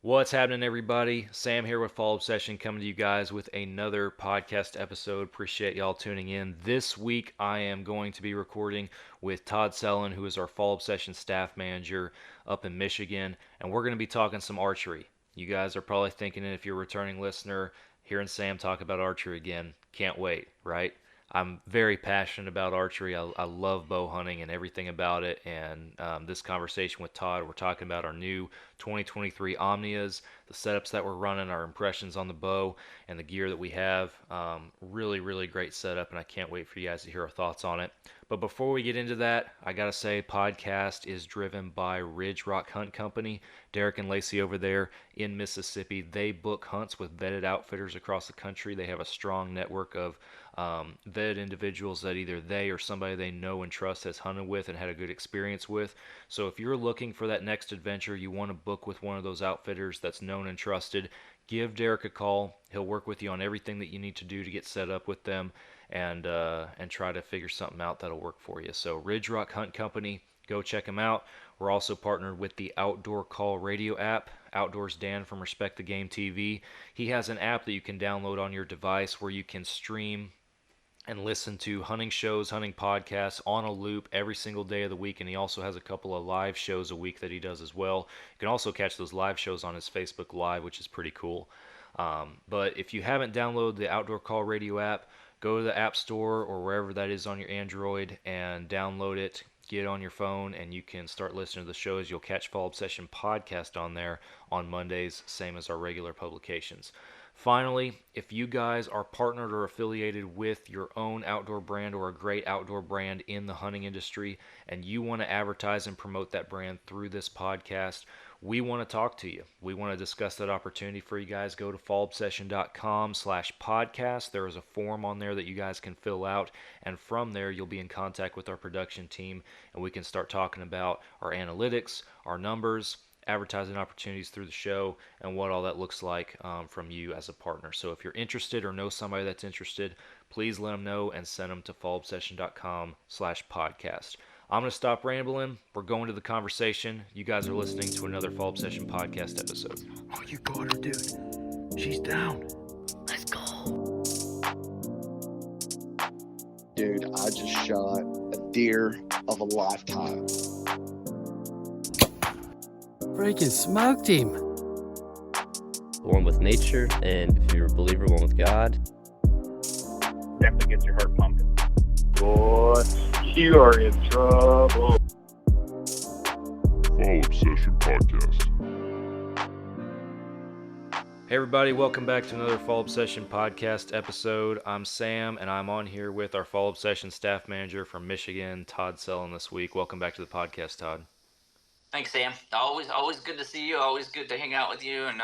What's happening, everybody? Sam here with Fall Obsession, coming to you guys with another podcast episode. Appreciate y'all tuning in. This week, I am going to be recording with Todd Sellen, who is our Fall Obsession staff manager up in Michigan, and we're going to be talking some archery. You guys are probably thinking, if you're a returning listener, hearing Sam talk about archery again, can't wait, right? I'm very passionate about archery. I love bow hunting and everything about it. And this conversation with Todd, we're talking about our new 2023 Omnias, the setups that we're running, our impressions on the bow, and the gear that we have. Really, really great setup, and I can't wait for you guys to hear our thoughts on it. But before we get into that, I gotta say, podcast is driven by Ridge Rock Hunt Company. Derek and Lacey over there in Mississippi, they book hunts with vetted outfitters across the country. They have a strong network of vetted individuals that either they or somebody they know and trust has hunted with and had a good experience with. So if you're looking for that next adventure, you want to book with one of those outfitters that's known and trusted, give Derek a call. He'll work with you on everything that you need to do to get set up with them and try to figure something out that'll work for you. So Ridge Rock Hunt Company, go check them out. We're also partnered with the Outdoor Call radio app. Outdoors Dan from Respect the Game TV. He has an app that you can download on your device where you can stream and listen to hunting shows, hunting podcasts on a loop every single day of the week. And he also has a couple of live shows a week that he does as well. You can also catch those live shows on his Facebook Live, which is pretty cool. But if you haven't downloaded the Outdoor Call Radio app, go to the App Store or wherever that is on your Android and download it. Get it on your phone, and you can start listening to the shows. You'll catch Fall Obsession Podcast on there on Mondays, same as our regular publications. Finally, if you guys are partnered or affiliated with your own outdoor brand or a great outdoor brand in the hunting industry, and you want to advertise and promote that brand through this podcast, we want to talk to you. We want to discuss that opportunity for you guys. Go to fallobsession.com/podcast. There is a form on there that you guys can fill out, and from there you'll be in contact with our production team, and we can start talking about our analytics, our numbers, advertising opportunities through the show, and what all that looks like from you as a partner. So if you're interested or know somebody that's interested, please let them know and send them to fallobsession.com/podcast. I'm going to stop rambling. We're going to the conversation. You guys are listening to another Fall Obsession podcast episode. Oh, you got her, dude. She's down. Let's go. Dude, I just shot a deer of a lifetime. Freaking smoked him. One with nature, and if you're a believer, one with God. Definitely gets your heart pumping. Boy, you are in trouble. Fall Obsession Podcast. Hey everybody, welcome back to another Fall Obsession podcast episode. I'm Sam, and I'm on here with our Fall Obsession staff manager from Michigan, Todd Sellen, this week. Welcome back to the podcast, Todd. Thanks, Sam. Always good to see you. Always good to hang out with you and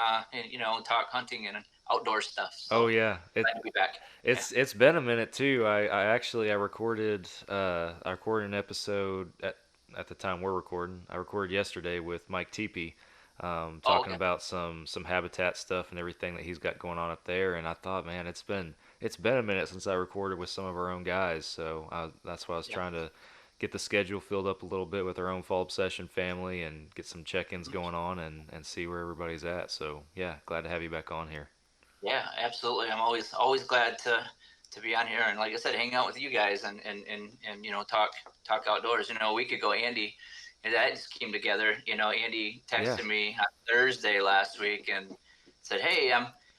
talk hunting and outdoor stuff. So Oh yeah, glad to be back. it's been a minute too. I recorded an episode at the time we're recording. I recorded yesterday with Mike Teepee, talking about some habitat stuff and everything that he's got going on up there. And I thought, man, it's been a minute since I recorded with some of our own guys. So that's why I was trying to get the schedule filled up a little bit with our own Fall Obsession family and get some check-ins going on and see where everybody's at. So yeah, glad to have you back on here. Yeah, absolutely. I'm always glad to be on here and, like I said, hang out with you guys and talk outdoors. A week ago, Andy and that just came together. Andy texted me on Thursday last week and said, "Hey,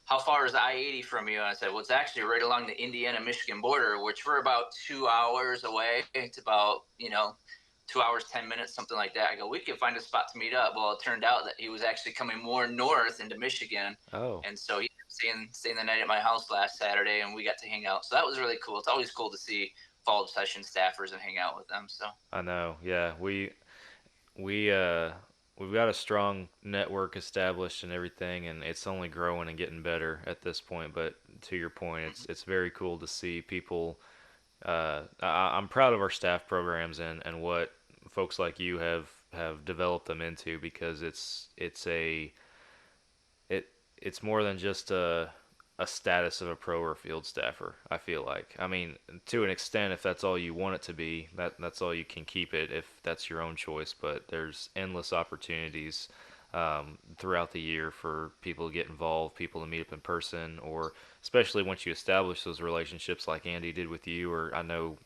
how far is I-80 from you?" And I said, "Well, it's actually right along the Indiana-Michigan border, which we're about 2 hours away. It's about 2 hours 10 minutes, something like that." I go, "We can find a spot to meet up." Well, it turned out that he was actually coming more north into Michigan. Oh. And so he was staying the night at my house last Saturday, and we got to hang out. So that was really cool. It's always cool to see Fall Obsession staffers and hang out with them. So I know, yeah, we've got a strong network established and everything, and it's only growing and getting better at this point. But to your point, it's very cool to see people. I'm proud of our staff programs and what folks like you have developed them into, because it's more than just a status of a pro or field staffer, I feel like. I mean, to an extent, if that's all you want it to be, that's all you can keep it, if that's your own choice. But there's endless opportunities throughout the year for people to get involved, people to meet up in person, or especially once you establish those relationships like Andy did with you, or I know,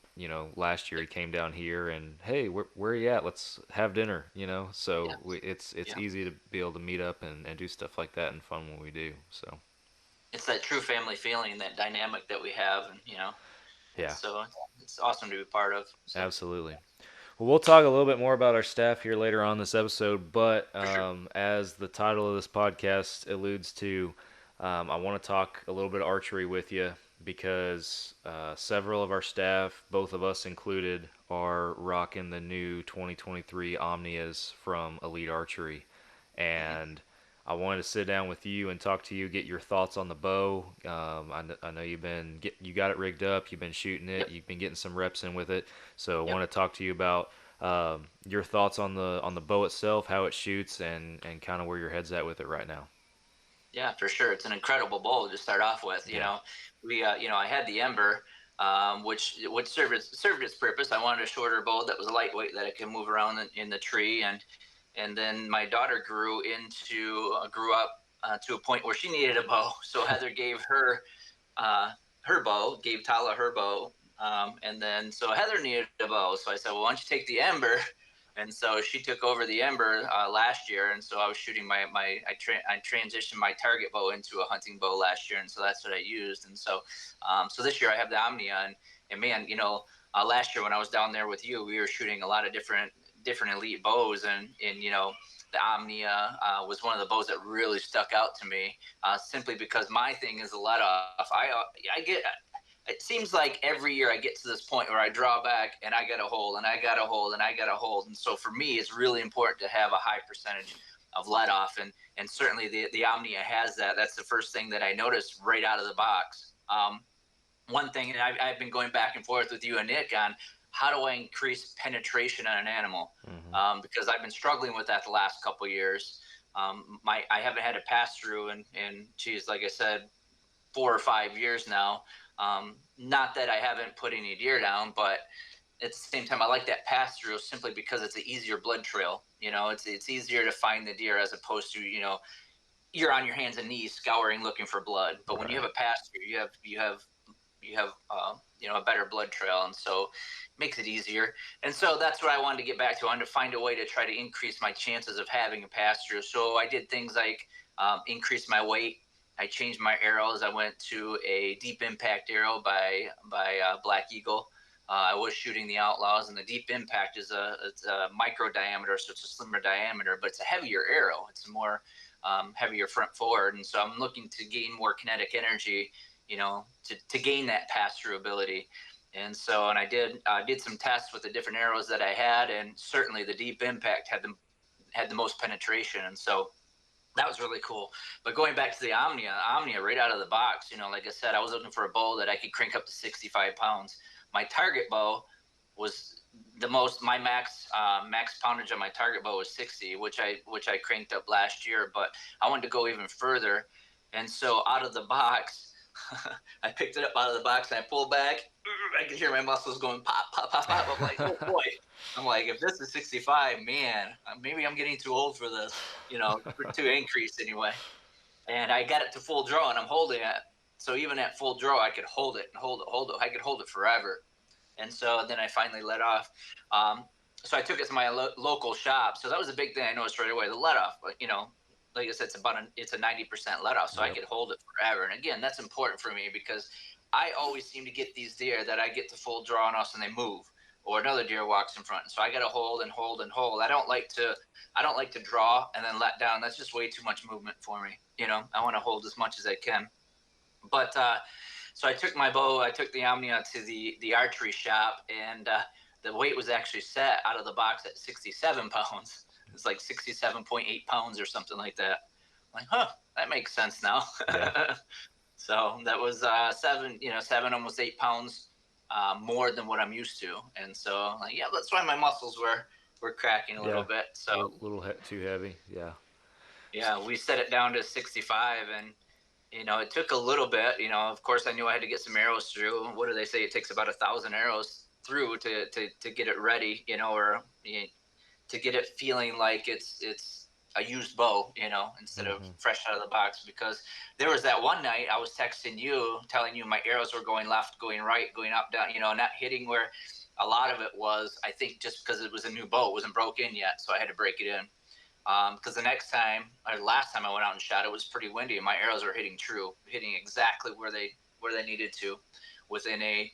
last year he came down here and, hey, where are you at? Let's have dinner, So Yeah. it's Yeah. easy to be able to meet up and do stuff like that and fun when we do. So It's that true family feeling, that dynamic that we have, and yeah, it's awesome to be part of. So absolutely. Well, we'll talk a little bit more about our staff here later on this episode, but for sure. as the title of this podcast alludes to, I want to talk a little bit of archery with you because several of our staff, both of us included, are rocking the new 2023 Omnias from Elite Archery. Mhm. And I wanted to sit down with you and talk to you, get your thoughts on the bow. I know you got it rigged up, you've been shooting it, Yep. you've been getting some reps in with it. So I Yep. want to talk to you about your thoughts on the bow itself, how it shoots, and kind of where your head's at with it right now. Yeah, for sure. It's an incredible bowl to start off with. Yeah. I had the Ember, which served its purpose. I wanted a shorter bow that was lightweight, that I could move around in the tree, and then my daughter grew up to a point where she needed a bow. So Heather gave her bow, gave Tala her bow, and then so Heather needed a bow. So I said, well, why don't you take the Ember? And so she took over the Ember last year, and so I was shooting I transitioned my target bow into a hunting bow last year, and so that's what I used. And so this year I have the Omnia, and man, last year when I was down there with you, we were shooting a lot of different elite bows, and the Omnia was one of the bows that really stuck out to me, simply because my thing is a let off. I get it seems like every year I get to this point where I draw back and I got a hold and I got a hold and I got a hold. And so for me, it's really important to have a high percentage of let off. And certainly the Omnia has that. That's the first thing that I noticed right out of the box. One thing, and I've been going back and forth with you and Nick on how do I increase penetration on an animal? Mm-hmm. Because I've been struggling with that the last couple of years. I haven't had a pass through and geez, like I said, 4 or 5 years now. Not that I haven't put any deer down, but at the same time, I like that pass through simply because it's an easier blood trail. It's easier to find the deer as opposed to you're on your hands and knees scouring looking for blood. But when you Right. have a pass through, you have a better blood trail, and so it makes it easier. And so that's what I wanted to get back to. I wanted to find a way to try to increase my chances of having a pass through. So I did things like increase my weight. I changed my arrows. I went to a deep impact arrow by Black Eagle. I was shooting the Outlaws, and the deep impact it's a micro diameter, so it's a slimmer diameter, but it's a heavier arrow. It's a more heavier front forward, and so I'm looking to gain more kinetic energy, to gain that pass through ability. And I did some tests with the different arrows that I had, and certainly the deep impact had the most penetration, and so that was really cool. But going back to the Omnia right out of the box, like I said, I was looking for a bow that I could crank up to 65 pounds. My target bow was my max poundage on my target bow was 60, which I cranked up last year, but I wanted to go even further. And so out of the box, I picked it up out of the box and I pulled back. I could hear my muscles going pop, pop, pop, pop. I'm like, oh boy. I'm like, if this is 65, man, maybe I'm getting too old for this, to increase anyway. And I got it to full draw and I'm holding it. So even at full draw, I could hold it and hold it. I could hold it forever. And so then I finally let off. So I took it to my local shop. So that was a big thing I noticed right away, the let off. But, like I said, it's a 90% let off. So I Yep. could hold it forever. And again, that's important for me because I always seem to get these deer that I get to full draw on us and they move, or another deer walks in front. And so I got to hold and hold and hold. I don't like to draw and then let down. That's just way too much movement for me. I want to hold as much as I can. But so I took my bow, I took the Omnia to the archery shop, and the weight was actually set out of the box at 67 pounds. It's like 67.8 pounds or something like that. I'm like, that makes sense now. Yeah. So that was 7, almost 8 pounds more than what I'm used to. And so, yeah, that's why my muscles were cracking a little bit. So Too heavy. Yeah. yeah, we set it down to 65, and it took a little bit. Of course, I knew I had to get some arrows through. What do they say? It takes about 1,000 arrows through to get it ready, or to get it feeling like it's a used bow, instead of fresh out of the box. Because there was that one night I was texting you, telling you my arrows were going left, going right, going up, down, not hitting where a lot of it was, I think, just because it was a new bow. It wasn't broke in yet, so I had to break it in. Because the last time I went out and shot, it was pretty windy, and my arrows were hitting true, hitting exactly where they needed to, within I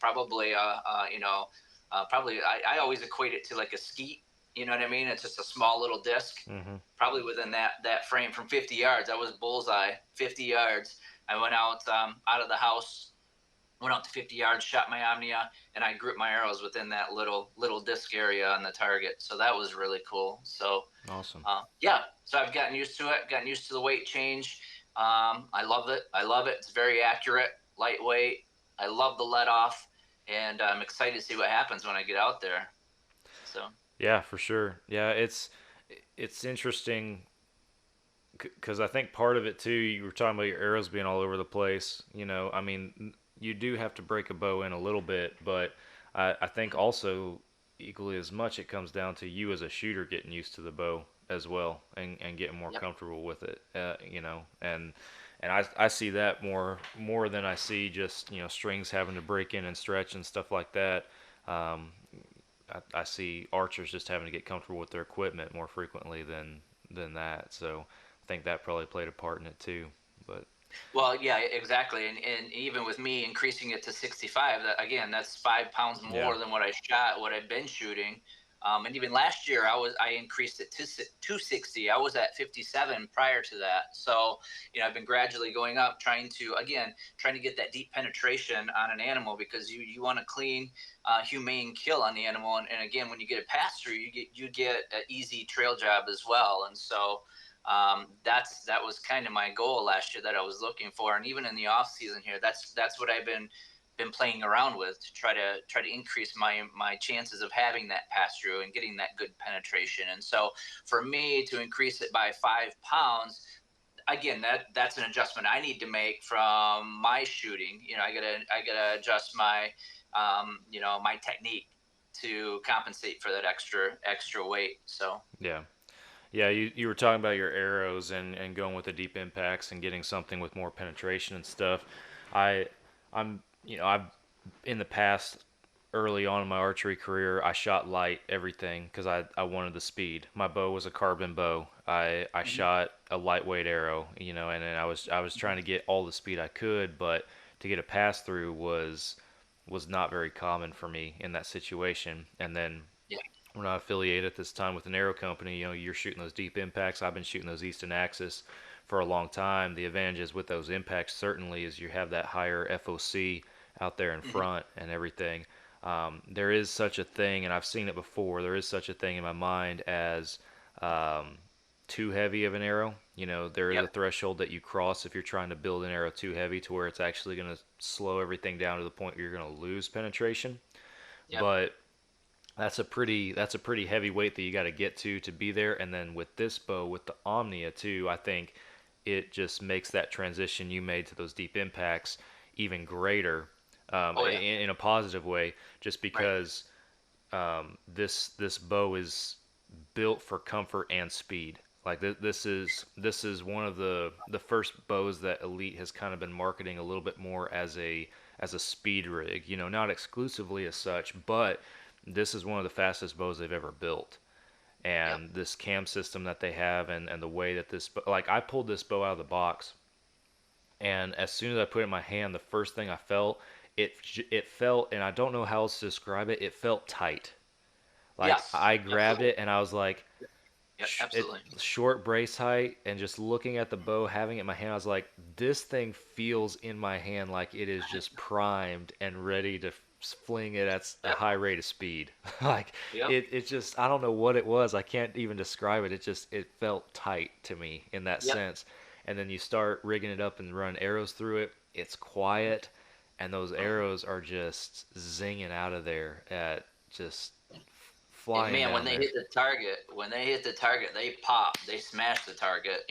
always equate it to like a skeet. You know what I mean? It's just a small little disc, probably within that frame from 50 yards. I was bullseye, 50 yards. I went out of the house, went out to 50 yards, shot my Omnia, and I grouped my arrows within that little disc area on the target. So that was really cool. So Awesome. so I've gotten used to it, gotten used to the weight change. I love it. It's very accurate, lightweight. I love the let off, and I'm excited to see what happens when I get out there. So. Yeah, for sure. Yeah, it's interesting because I think part of it too. You were talking about your arrows being all over the place. I mean, you do have to break a bow in a little bit, but I think also equally as much it comes down to you as a shooter getting used to the bow as well and getting more comfortable with it. And I see that more than I see just strings having to break in and stretch and stuff like that. I see archers just having to get comfortable with their equipment more frequently than that. So I think that probably played a part in it too. But Well, yeah, exactly. And even with me increasing it to 65, again, that's 5 pounds more than what I've been shooting. And even last year, I increased it to 260. I was at 57 prior to that. So, I've been gradually going up, trying to get that deep penetration on an animal, because you want a clean, humane kill on the animal. And again, when you get a pass through, you get an easy trail job as well. And so, that was kind of my goal last year that I was looking for. And even in the off season here, that's what I've been playing around with to try to increase my chances of having that pass through and getting that good penetration. And so for me to increase it by 5 pounds, again, that's an adjustment I need to make from my shooting. I gotta adjust my my technique to compensate for that extra weight. So yeah, you were talking about your arrows and going with the deep impacts and getting something with more penetration and stuff. I've in the past, early on in my archery career, I shot light everything because I wanted the speed. My bow was a carbon bow. I shot a lightweight arrow, and then I was trying to get all the speed I could, but to get a pass through was not very common for me in that situation. And then we're not affiliated at this time with an arrow company. You're shooting those deep impacts. I've been shooting those Easton Axis for a long time. The advantages with those impacts certainly is you have that higher FOC out there in front and everything. There is such a thing, and I've seen it before, there is such a thing in my mind as too heavy of an arrow. There is a threshold that you cross if you're trying to build an arrow too heavy to where it's actually going to slow everything down to the point where you're going to lose penetration. But that's a pretty heavy weight that you got to get to be there. And then with this bow, with the Omnia too, I think it just makes that transition you made to those deep impacts even greater, in a positive way, just because this bow is built for comfort and speed. Like this is one of the first bows that Elite has kind of been marketing a little bit more as a speed rig. Not exclusively as such, but this is one of the fastest bows they've ever built. And this cam system that they have, and the way that like I pulled this bow out of the box, and as soon as I put it in my hand, the first thing I felt, it felt, and I don't know how else to describe it, it felt tight. Like I grabbed it and I was like, short brace height, and just looking at the bow, having it in my hand, I was like, this thing feels in my hand like it is just primed and ready to fling it at a high rate of speed. Like it just, I don't know what it was. I can't even describe it. It felt tight to me in that sense. And then you start rigging it up and run arrows through it. It's quiet, and those arrows are just zinging out of there at just flying Man, when down they there. hit the target, they pop, they smash the target.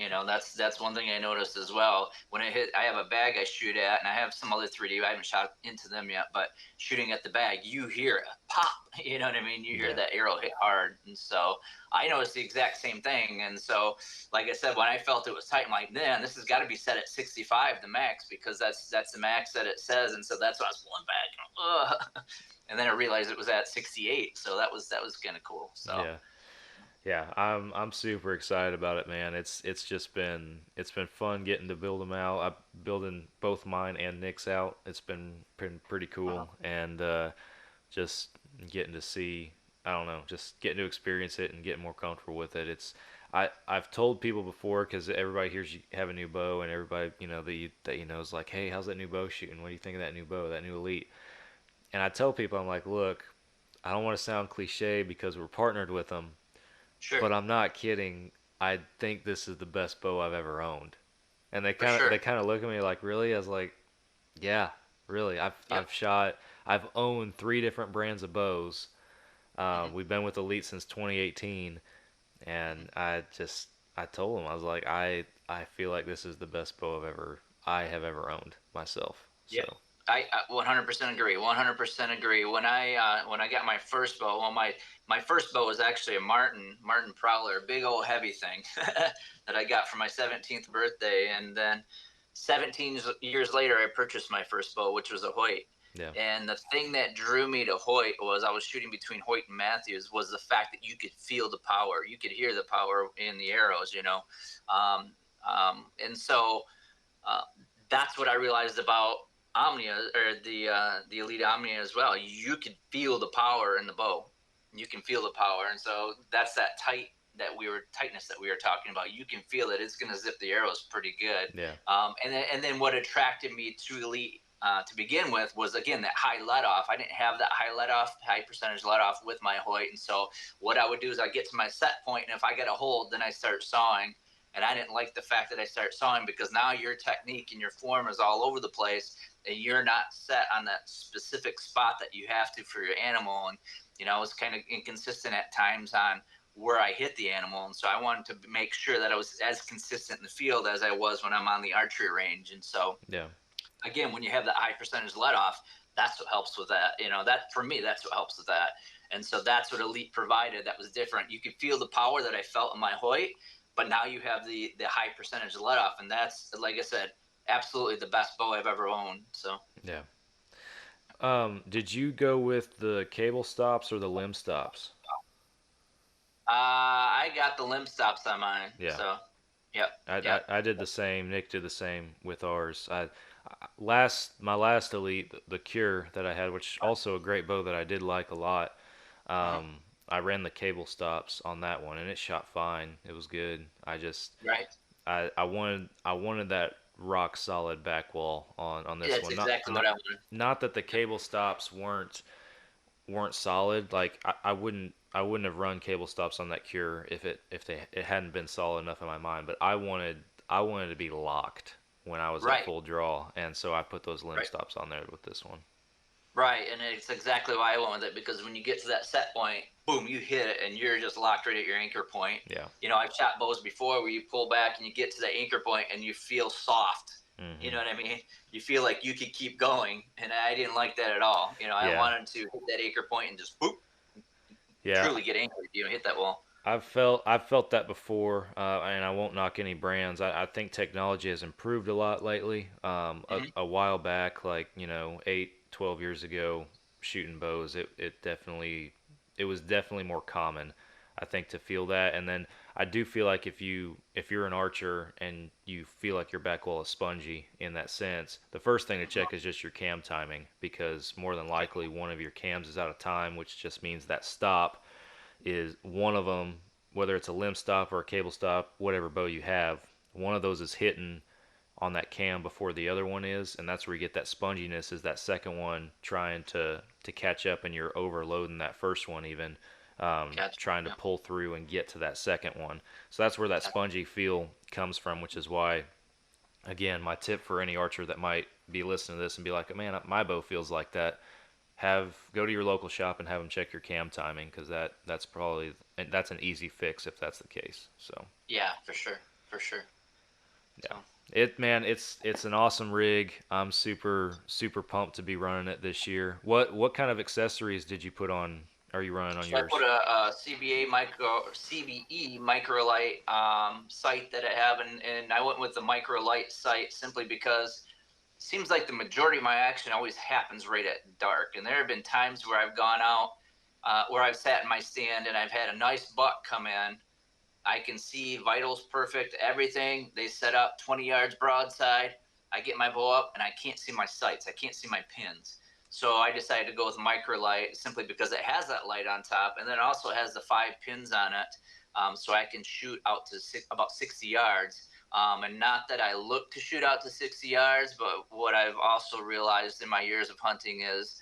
That's one thing I noticed as well. When I have a bag I shoot at, and I have some other 3D. I haven't shot into them yet, but shooting at the bag, you hear it pop. You know what I mean? You hear Yeah. that arrow hit hard, and so I noticed the exact same thing. And so, like I said, when I felt it was tight, I'm like, man, this has got to be set at 65, the max, because that's the max that it says. And so that's why I was pulling back. Ugh. And then I realized it was at 68, so that was kind of cool. So Yeah. Yeah, I'm super excited about it, man. It's been fun getting to build them out. I'm building both mine and Nick's out. It's been pretty cool, and just getting to see, I don't know, just getting to experience it and getting more comfortable with it. I've told people before, because everybody hears you have a new bow, and everybody that is like, hey, how's that new bow shooting? What do you think of that new bow, that new Elite? And I tell people, I'm like, look, I don't want to sound cliche because we're partnered with them, sure, but I'm not kidding. I think this is the best bow I've ever owned. And they for kind of sure. they kind of look at me like, really? I was like, yeah, really. Yep. I've owned 3 different brands of bows. Hmm. We've been with Elite since 2018, and I told them, I was like, I feel like this is the best bow I have ever owned myself. Yeah, So I 100% agree. 100% agree. When I got my first bow, well, my first bow was actually a Martin Prowler, a big old heavy thing that I got for my 17th birthday, and then 17 years later, I purchased my first bow, which was a Hoyt. yeah, And the thing that drew me to Hoyt was I was shooting between Hoyt and Matthews, was the fact that you could feel the power, you could hear the power in the arrows, and so uh, that's what I realized about Omnia, or the Elite Omnia as well. You can feel the power in the bow. You can feel the power, and so that's that tightness that we were talking about. You can feel it. It's going to zip the arrows pretty good. yeah, And then what attracted me to Elite to begin with was, again, that high let off. I didn't have that high percentage let off with my Hoyt, and so what I would do is I get to my set point, and if I get a hold, then I start sawing. And I didn't like the fact that I start sawing, because now your technique and your form is all over the place, and you're not set on that specific spot that you have to for your animal. And I was kind of inconsistent at times on where I hit the animal, and so I wanted to make sure that I was as consistent in the field as I was when I'm on the archery range. And so, yeah, again, when you have that high percentage let off, that's what helps with that. That for me, that's what helps with that. And so that's what Elite provided. That was different. You could feel the power that I felt in my Hoyt, but now you have the high percentage let off, and that's, like I said, absolutely the best bow I've ever owned. So yeah. Did you go with the cable stops or the limb stops? I got the limb stops on mine. Yeah. So yep, I, yep. I, I did the same. Nick did the same with ours. My last Elite, the Cure that I had, which also a great bow that I did like a lot. Uh-huh. I ran the cable stops on that one, and it shot fine. It was good. Right. I wanted that rock solid back wall on this That's one. exactly what I wanted. Not that the cable stops weren't solid. Like I wouldn't have run cable stops on that Cure if it hadn't been solid enough in my mind. But I wanted to be locked when I was at Right. full draw, and so I put those limb Right. stops on there with this one. Right, and it's exactly why I went with it, because when you get to that set point, boom, you hit it, and you're just locked right at your anchor point. Yeah. I've shot bows before where you pull back and you get to the anchor point and you feel soft. Hmm. You know what I mean? You feel like you could keep going, and I didn't like that at all. I Yeah. wanted to hit that anchor point and just boop, Yeah. truly get anchored. Hit that wall. I've felt that before, and I won't knock any brands. I think technology has improved a lot lately. Mhm. A while back, like 8, 12 years ago, shooting bows, it was definitely more common, I think, to feel that. And then I do feel like if you're an archer and you feel like your back wall is spongy in that sense, the first thing to check is just your cam timing, because more than likely one of your cams is out of time, which just means that stop is one of them, whether it's a limb stop or a cable stop, whatever bow you have, one of those is hitting on that cam before the other one is, and that's where you get that sponginess, is that second one trying to catch up, and you're overloading that first one even, Gotcha. trying to Yeah. pull through and get to that second one. So that's where that spongy feel comes from, which is why, again, my tip for any archer that might be listening to this and be like, man, my bow feels like that, go to your local shop and have them check your cam timing, because that's an easy fix if that's the case. So Yeah, for sure, for sure. yeah, So, it's an awesome rig. I'm super pumped to be running it this year. What kind of accessories did you put on? Are you running on so I yours? put a CBE microlight sight that I have, and I went with the microlight sight simply because it seems like the majority of my action always happens right at dark. And there have been times where I've gone out, where I've sat in my stand and I've had a nice buck come in. I can see vitals perfect, everything. They set up 20 yards broadside. I get my bow up and I can't see my sights. I can't see my pins. So I decided to go with microlight simply because it has that light on top, and then it also has the 5 pins on it, so I can shoot out to about 60 yards. And not that I look to shoot out to 60 yards, but what I've also realized in my years of hunting is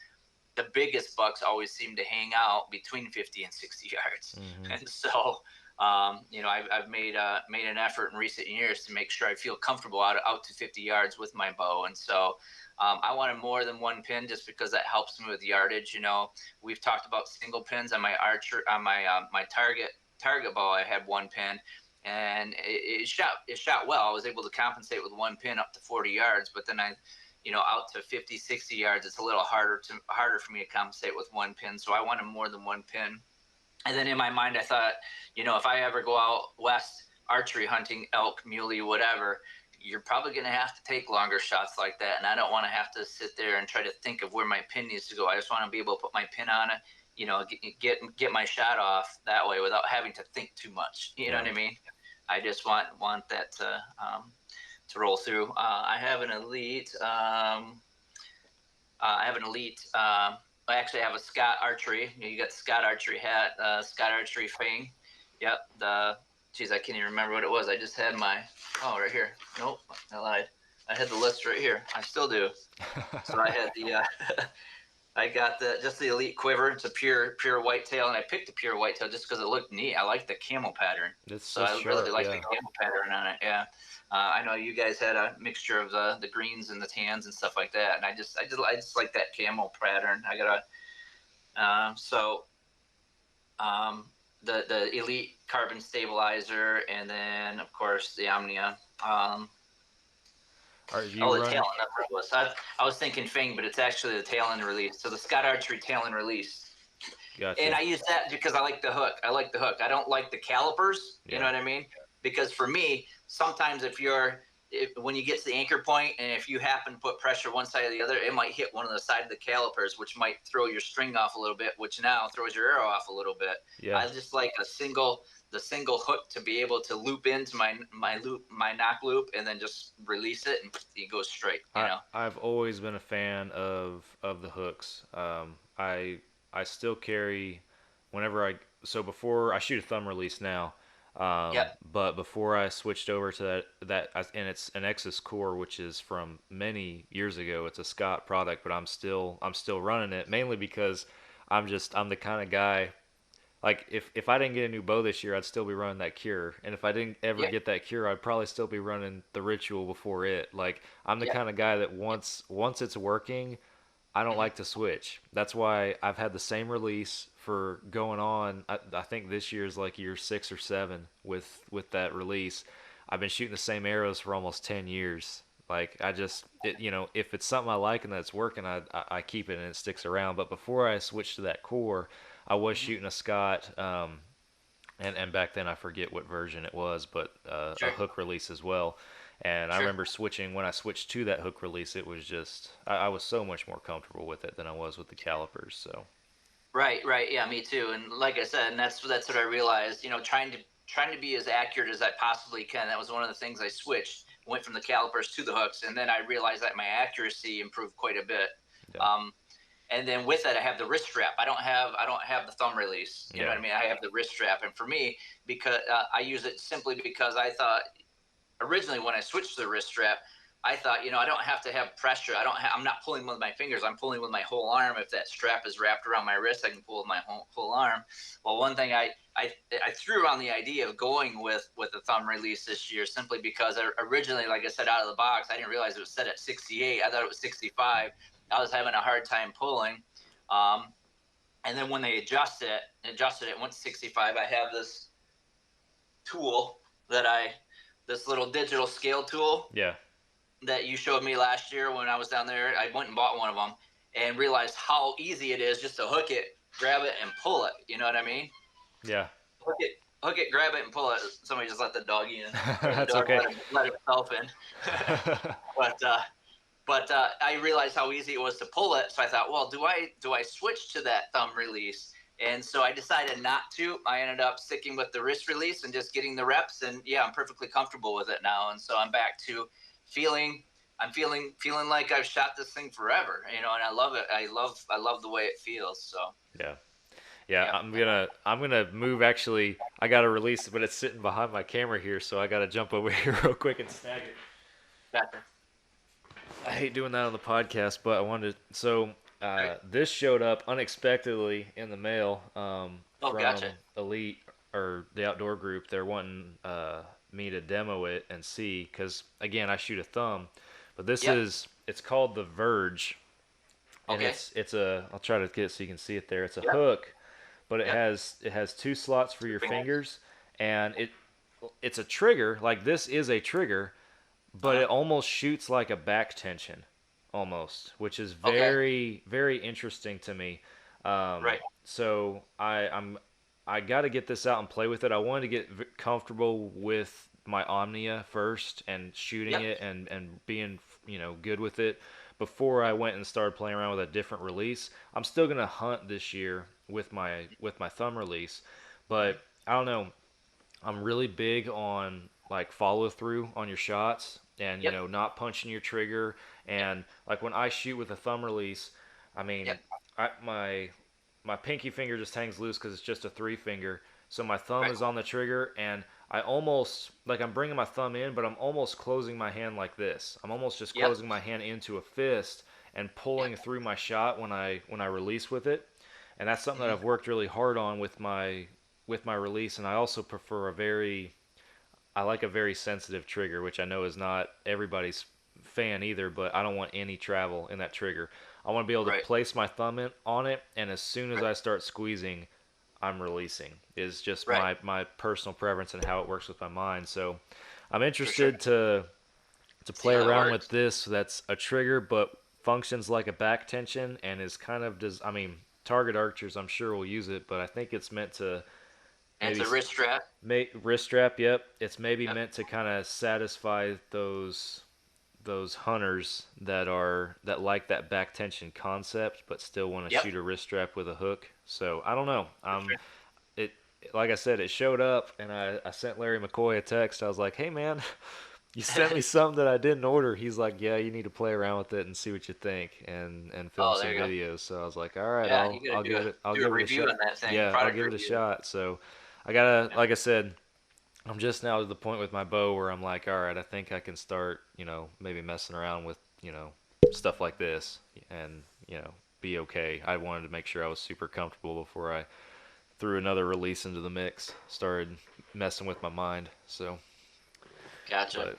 the biggest bucks always seem to hang out between 50 and 60 yards. Mm-hmm. And so, I've made an effort in recent years to make sure I feel comfortable out to 50 yards with my bow. And so, I wanted more than 1 pin just because that helps me with yardage. We've talked about single pins on my my target bow. I had 1 pin, and it shot well. I was able to compensate with 1 pin up to 40 yards, but then out to 50, 60 yards, it's a little harder for me to compensate with 1 pin. So I wanted more than 1 pin. And then in my mind, I thought, if I ever go out west archery hunting, elk, muley, whatever, you're probably going to have to take longer shots like that. And I don't want to have to sit there and try to think of where my pin needs to go. I just want to be able to put my pin on it, get my shot off that way without having to think too much. You know what I mean? I just want that to roll through. I have an elite. I actually have a Scott Archery. You got the Scott Archery hat, Scott Archery Fang. Yep. Geez, I can't even remember what it was. I just had right here. Nope, I lied. I had the list right here. I still do. So I had I got just the Elite quiver. It's a pure whitetail, and I picked the pure whitetail just because it looked neat. I like the camel pattern. So I sharp, really like yeah. the camel pattern on it. Yeah. I know you guys had a mixture of the greens and the tans and stuff like that, and I just like that camel pattern. I got the Elite carbon stabilizer, and then of course the Omnia. Are you the running? tail end. That's what it was. I was thinking Fang, but it's actually the tail end release. So the Scott Archery tail end release. Gotcha. And I use that because I like the hook. I don't like the calipers. You Yeah. know what I mean? Because for me, sometimes when you get to the anchor point, and if you happen to put pressure one side or the other, it might hit one of the side of the calipers, which might throw your string off a little bit, which now throws your arrow off a little bit. Yeah. I just like the single hook to be able to loop into my knock loop, and then just release it, and it goes straight. I've always been a fan of the hooks. I still carry before I shoot a thumb release now. But before I switched over to that, and it's an Exus core, which is from many years ago. It's a Scott product, but I'm still running it, mainly because I'm the kind of guy, like if I didn't get a new bow this year, I'd still be running that Cure, and if I didn't ever get that Cure, I'd probably still be running the Ritual before it. Like, I'm the kind of guy that once it's working, I don't like to switch. That's why I've had the same release for going on. I think this year's like year 6 or 7 with that release. I've been shooting the same arrows for almost 10 years. Like, if it's something I like and that's working, I keep it and it sticks around. But before I switched to that core, I was shooting a Scott, and back then I forget what version it was, but a hook release as well. And I remember when I switched to that hook release, it was just, I was so much more comfortable with it than I was with the calipers. So. Right. Yeah, me too. And like I said, and that's what I realized, trying to be as accurate as I possibly can. That was one of the things I switched, went from the calipers to the hooks. And then I realized that my accuracy improved quite a bit. Yeah. And then with that, I have the wrist strap. I don't have the thumb release. You know what I mean? I have the wrist strap. And for me, because I use it simply because I thought, originally when I switched to the wrist strap, I thought, I don't have to have pressure. I'm not pulling with my fingers. I'm pulling with my whole arm. If that strap is wrapped around my wrist, I can pull with my whole arm. Well, one thing I threw around the idea of going with the thumb release this year, simply because originally, like I said, out of the box, I didn't realize it was set at 68. I thought it was 65. I was having a hard time pulling. And then when they adjusted it, went to 65. I have this tool this little digital scale tool Yeah. that you showed me last year when I was down there. I went and bought one of them and realized how easy it is just to hook it, grab it, and pull it. You know what I mean? Yeah. Hook it, grab it, and pull it. Somebody just let the doggy in. That's The dog okay. let himself in. But I realized how easy it was to pull it. So I thought, well, do I switch to that thumb release? And so I decided not to. I ended up sticking with the wrist release and just getting the reps. And yeah, I'm perfectly comfortable with it now. And so I'm back to feeling like I've shot this thing forever, and I love it. I love the way it feels. So Yeah. yeah. I'm gonna move. Actually, I gotta release it, but it's sitting behind my camera here, so I gotta jump over here real quick and snag it. Gotcha. I hate doing that on the podcast, but I wanted to. So this showed up unexpectedly in the mail from Gotcha. Elite or the outdoor group. They're wanting me to demo it and see, because again, I shoot a thumb, but this it's called the Verge, and Okay. I'll try to get it so you can see it there. It's a Yep. hook, but it Yep. has two slots for your Fingers. fingers, and it's a trigger. Like, this is a trigger, but it almost shoots like a back tension, almost, which is very, very interesting to me. Right. So I got to get this out and play with it. I wanted to get comfortable with my Omnia first and shooting it and being good with it before I went and started playing around with a different release. I'm still gonna hunt this year with my thumb release, but I don't know. I'm really big on like follow through on your shots and not punching your trigger, and like when I shoot with a thumb release, I mean my pinky finger just hangs loose because it's just a 3 finger, so my thumb is on the trigger, and I almost, like, I'm bringing my thumb in, but I'm almost closing my hand like this. I'm almost just closing my hand into a fist and pulling through my shot when I release with it, and that's something that I've worked really hard on with my release. And I also prefer I like a very sensitive trigger, which I know is not everybody's fan either, but I don't want any travel in that trigger. I want to be able to place my thumb on it, and as soon as I start squeezing, I'm releasing. Is just my personal preference and how it works with my mind. So I'm interested to play around with this. That's a trigger, but functions like a back tension and is kind of I mean, target archers I'm sure will use it, but I think it's meant to And it's a wrist strap. Wrist strap, yep. It's maybe meant to kind of satisfy those hunters that like that back tension concept, but still want to shoot a wrist strap with a hook. So I don't know. It Like I said, it showed up, and I sent Larry McCoy a text. I was like, "Hey man, you sent me something that I didn't order." He's like, "Yeah, you need to play around with it and see what you think, and film some videos." So I was like, "All right, I'll give it a shot." Yeah, I'll give it a shot. So I gotta, like I said, I'm just now to the point with my bow where I'm like, all right, I think I can start, maybe messing around with, stuff like this, and, be okay. I wanted to make sure I was super comfortable before I threw another release into the mix, started messing with my mind. So. Gotcha. But,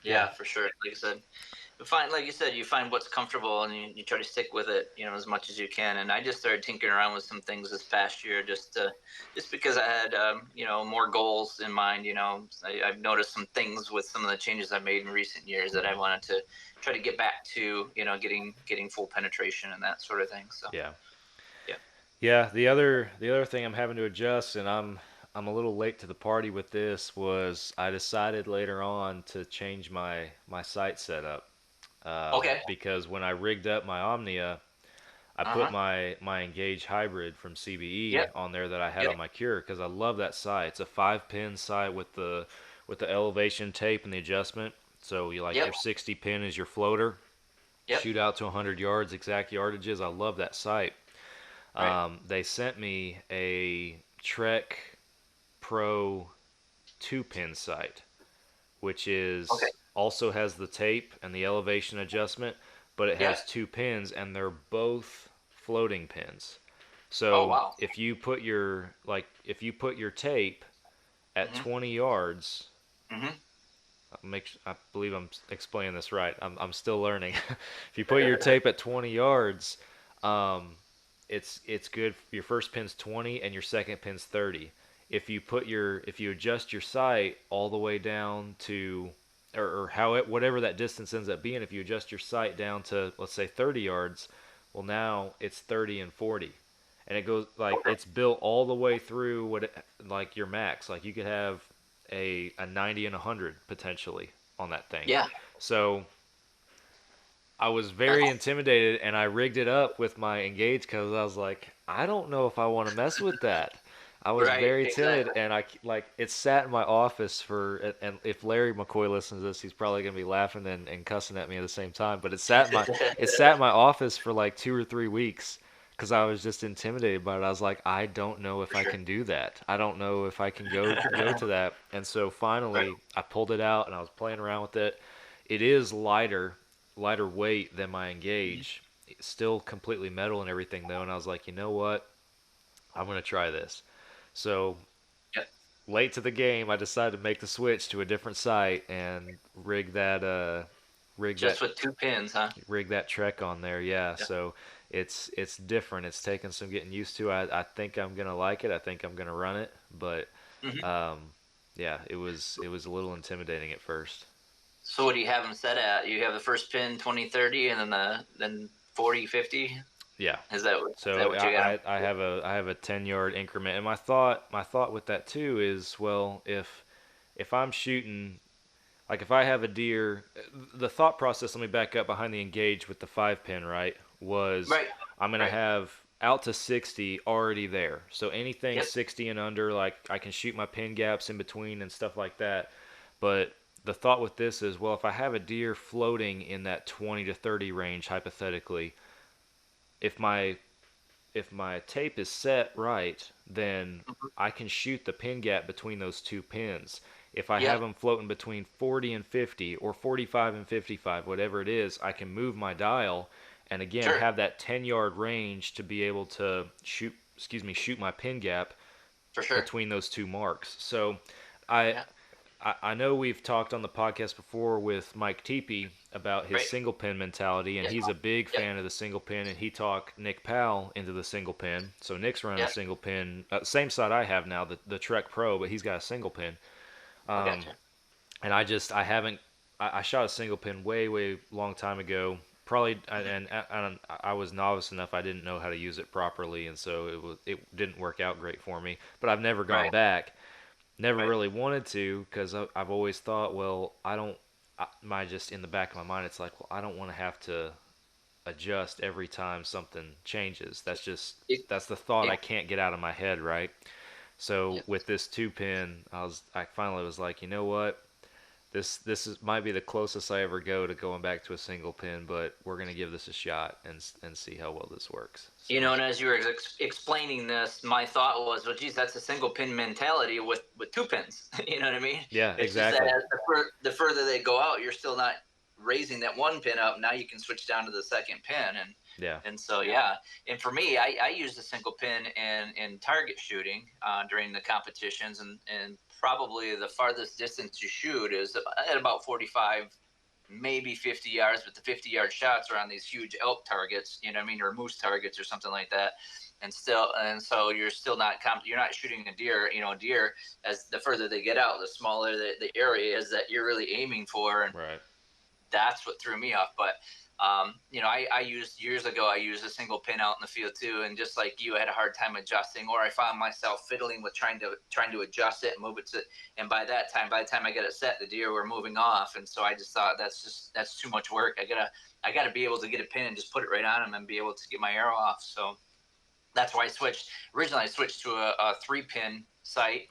yeah, for sure. Like I said, you find what's comfortable, and you try to stick with it, as much as you can. And I just started tinkering around with some things this past year, just because I had, more goals in mind. I've noticed some things with some of the changes I've made in recent years that I wanted to try to get back to, getting full penetration and that sort of thing. So yeah. The other thing I'm having to adjust, and I'm a little late to the party with this, was I decided later on to change my sight setup. Because when I rigged up my Omnia, I put my Engage Hybrid from CBE on there that I had on my Cure, because I love that sight. It's a 5-pin sight with the elevation tape and the adjustment. So your 60 pin is your floater. Shoot out to 100 yards, exact yardages. I love that sight. They sent me a Trek Pro 2-pin sight, which is also has the tape and the elevation adjustment, but it has 2 pins, and they're both floating pins. So if you put your tape at 20 yards, I believe I'm explaining this right. I'm still learning. If you put your tape at 20 yards, it's good. Your first pin's 20 and your second pin's 30. If you adjust your sight all the way down to or how it, whatever that distance ends up being, if you adjust your sight down to, let's say, 30 yards, well, now it's 30 and 40, and it goes like it's built all the way through like your max. Like you could have a 90 and 100 potentially on that thing. Yeah. So I was very intimidated, and I rigged it up with my Engage because I was like, I don't know if I want to mess with that. I was Right, very timid, exactly. and it sat in my office and if Larry McCoy listens to this, he's probably gonna be laughing and cussing at me at the same time. But it sat in my office for like 2 or 3 weeks because I was just intimidated by it. I was like, I don't know if For I sure. can do that. I don't know if I can go to that. And so Right. finally, I pulled it out and I was playing around with it. It is lighter weight than my Engage. It's still completely metal and everything though, and I was like, you know what? I'm gonna try this. So Yep. late to the game, I decided to make the switch to a different site and rig that Just with 2 pins, huh? rig that Trek on there. Yeah, Yeah. so it's different. It's taken some getting used to. I think I'm gonna like it. I think I'm gonna run it, but Hmm. um, yeah, it was a little intimidating at first. So what do you have them set at? You have the first pin 20, 30, and then 40, 50. Yeah. Is that So what you got 'em? I have a 10-yard increment, and my thought with that too is, well, if I'm shooting, like if I have a deer, the thought process, let me back up behind the Engage with the 5 pin, right, was Right. I'm gonna Right. have out to 60 already there. So anything Yep. 60 and under, like I can shoot my pin gaps in between and stuff like that. But the thought with this is, well, if I have a deer floating in that 20 to 30 range, hypothetically, if my tape is set right, then I can shoot the pin gap between those two pins. If I have Yeah. them floating between 40 and 50 or 45 and 55, whatever it is, I can move my dial and again Sure. have that 10-yard range to be able to shoot my pin gap For sure. between those two marks. So I Yeah. I know we've talked on the podcast before with Mike Teepee about his Right. single pin mentality, and Yep. he's a big Yep. fan of the single pin, and he talked Nick Powell into the single pin. So Nick's running a Yep. single pin, same side I have now, the Trek Pro, but he's got a single pin. I Um, gotcha. and I haven't, I shot a single pin way long time ago. Probably, and I was novice enough, I didn't know how to use it properly, and so it didn't work out great for me. But I've never gone Right. back. Never Right. really wanted to because I've always thought, well, I don't. Just in the back of my mind, it's like, well, I don't want to have to adjust every time something changes. It, That's the thought I it, can't get out of my head, right? So yep. with this 2 pin, I finally was like, you know what? Might be the closest I ever go to going back to a single pin, but we're gonna give this a shot and see how well this works. You So know, and as you were explaining this, my thought was, well, geez, that's a single pin mentality with 2 pins. You know what I mean? yeah, It's just that exactly. as the further they go out, you're still not raising that 1 pin up. Now you can switch down to the second pin, Yeah, and so yeah. And for me, I use the single pin in target shooting during the competitions, and probably the farthest distance you shoot is at about 45, maybe 50 yards, but the 50-yard shots are on these huge elk targets, you know what I mean, or moose targets or something like that. And so you're still not you're not shooting a deer, a deer, as the further they get out, the smaller the area is that you're really aiming for. And right. that's what threw me off. But I used years ago, I used a single pin out in the field too, and just like you, I had a hard time adjusting, or I found myself fiddling with trying to adjust it and move it and by the time I get it set, the deer were moving off, and so I just thought that's too much work. I gotta be able to get a pin and just put it right on them and be able to get my arrow off. So that's why originally I switched to a 3-pin sight.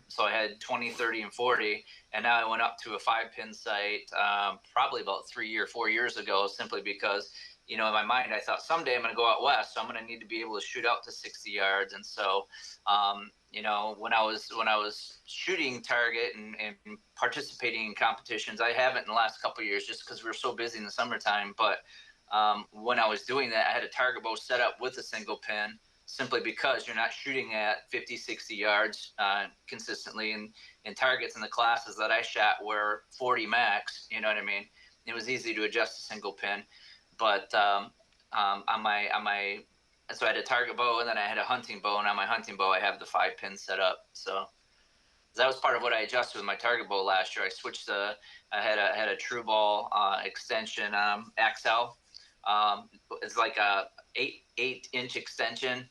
So I had 20, 30, and 40, and now I went up to a 5-pin sight probably about 3 or 4 years ago, simply because, in my mind, I thought someday I'm going to go out west, so I'm going to need to be able to shoot out to 60 yards. And so, when I was shooting target and participating in competitions, I haven't in the last couple of years just because we were so busy in the summertime. But when I was doing that, I had a target bow set up with a single pin, simply because you're not shooting at 50, 60 yards consistently. And targets in the classes that I shot were 40 max, you know what I mean? It was easy to adjust a single pin. But on my so I had a target bow, and then I had a hunting bow, and on my hunting bow I have the 5 pins set up. So that was part of what I adjusted with my target bow last year. I switched I had a true ball extension XL. It's like a 8-inch extension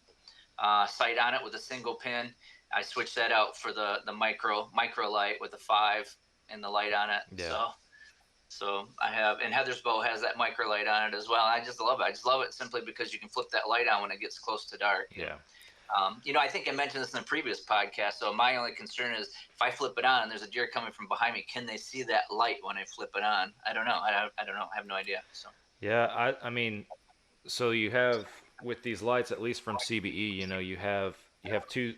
sight on it with a single pin. I switched that out for the micro light with the 5 and the light on it. Yeah. So I have, and Heather's bow has that micro light on it as well. I just love it. I just love it simply because you can flip that light on when it gets close to dark. Yeah. I think I mentioned this in the previous podcast. So my only concern is if I flip it on and there's a deer coming from behind me, can they see that light when I flip it on? I don't know. I don't know. I have no idea. So. Yeah, I mean, so you have with these lights, at least from CBE, you have two.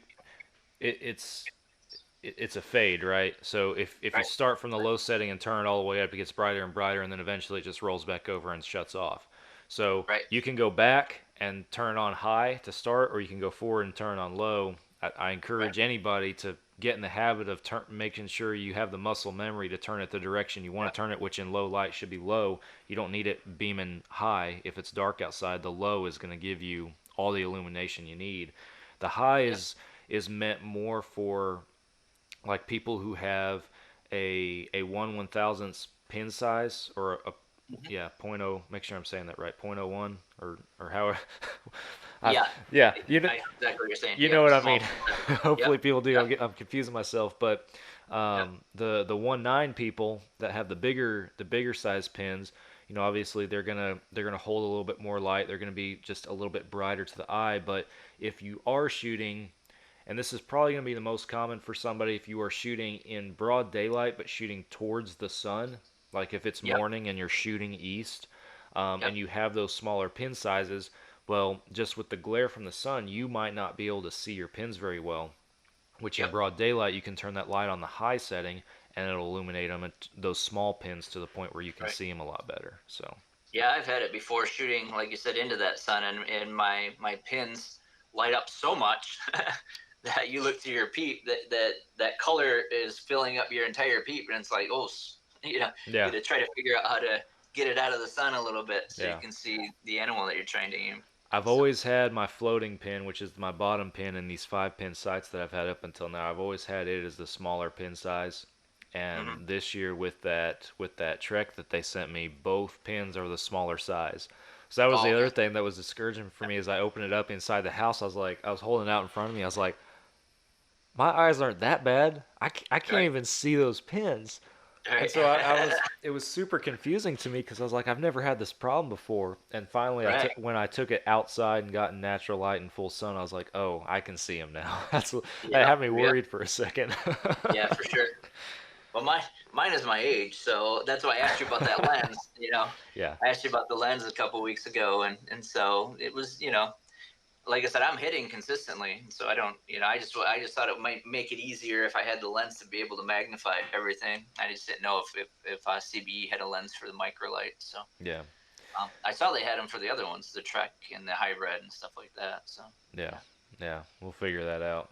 It's a fade, right? So if you start from the low setting and turn it all the way up, it gets brighter and brighter, and then eventually it just rolls back over and shuts off. So you can go back and turn on high to start, or you can go forward and turn on low. I encourage anybody to get in the habit of making sure you have the muscle memory to turn it the direction you want to turn it, which in low light should be low. You don't need it beaming high. If it's dark outside, the low is going to give you all the illumination you need. The high is meant more for like people who have a 1/1000th pin size, or a .0, make sure I'm saying that right, .01 or however. You know, I know exactly what you're saying. You know what I mean. Hopefully people do. I'm confusing myself, but the 1/9 people that have the bigger size pins, obviously they're gonna hold a little bit more light. They're gonna be just a little bit brighter to the eye. But if you are shooting, and this is probably going to be the most common for somebody, if you are shooting in broad daylight but shooting towards the sun, like if it's morning and you're shooting east, and you have those smaller pin sizes, well, just with the glare from the sun, you might not be able to see your pins very well, which in broad daylight, you can turn that light on the high setting and it'll illuminate them, those small pins, to the point where you can see them a lot better. So yeah, I've had it before shooting, like you said, into that sun, and my pins light up so much that you look through your peep, that color is filling up your entire peep, and it's like, you to try to figure out how to get it out of the sun a little bit so you can see the animal that you're trying to aim. I've always had my floating pin, which is my bottom pin in these 5-pin sights that I've had up until now. I've always had it as the smaller pin size, and this year with that Trek that they sent me, both pins are the smaller size. So that was the other thing that was discouraging for me. As I opened it up inside the house, I was holding it out in front of me. I was like, my eyes aren't that bad. I can't even see those pins. And so it was super confusing to me, because I was like, I've never had this problem before. And finally, when I took it outside and got in natural light and full sun, I was like, oh, I can see them now. That had me worried for a second. Yeah, for sure. Well, mine is my age, so that's why I asked you about that lens. Yeah. I asked you about the lens a couple weeks ago, and so it was, like I said, I'm hitting consistently, so I don't, I just thought it might make it easier if I had the lens to be able to magnify everything. I just didn't know if CBE had a lens for the microlight. So yeah, I saw they had them for the other ones, the Trek and the hybrid and stuff like that. So yeah, we'll figure that out.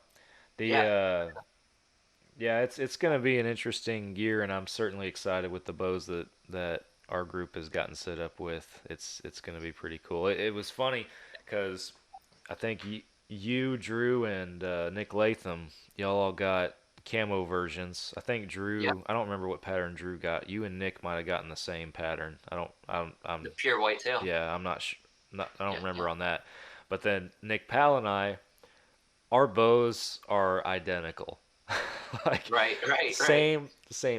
It's going to be an interesting year, and I'm certainly excited with the bows that our group has gotten set up with. It's going to be pretty cool. It was funny because I think you, Drew, and Nick Latham, y'all all got camo versions. I think Drew, I don't remember what pattern Drew got. You and Nick might have gotten the same pattern. I'm the pure whitetail. Yeah, I'm not I don't remember on that. But then Nick Powell and I, our bows are identical. Right. Same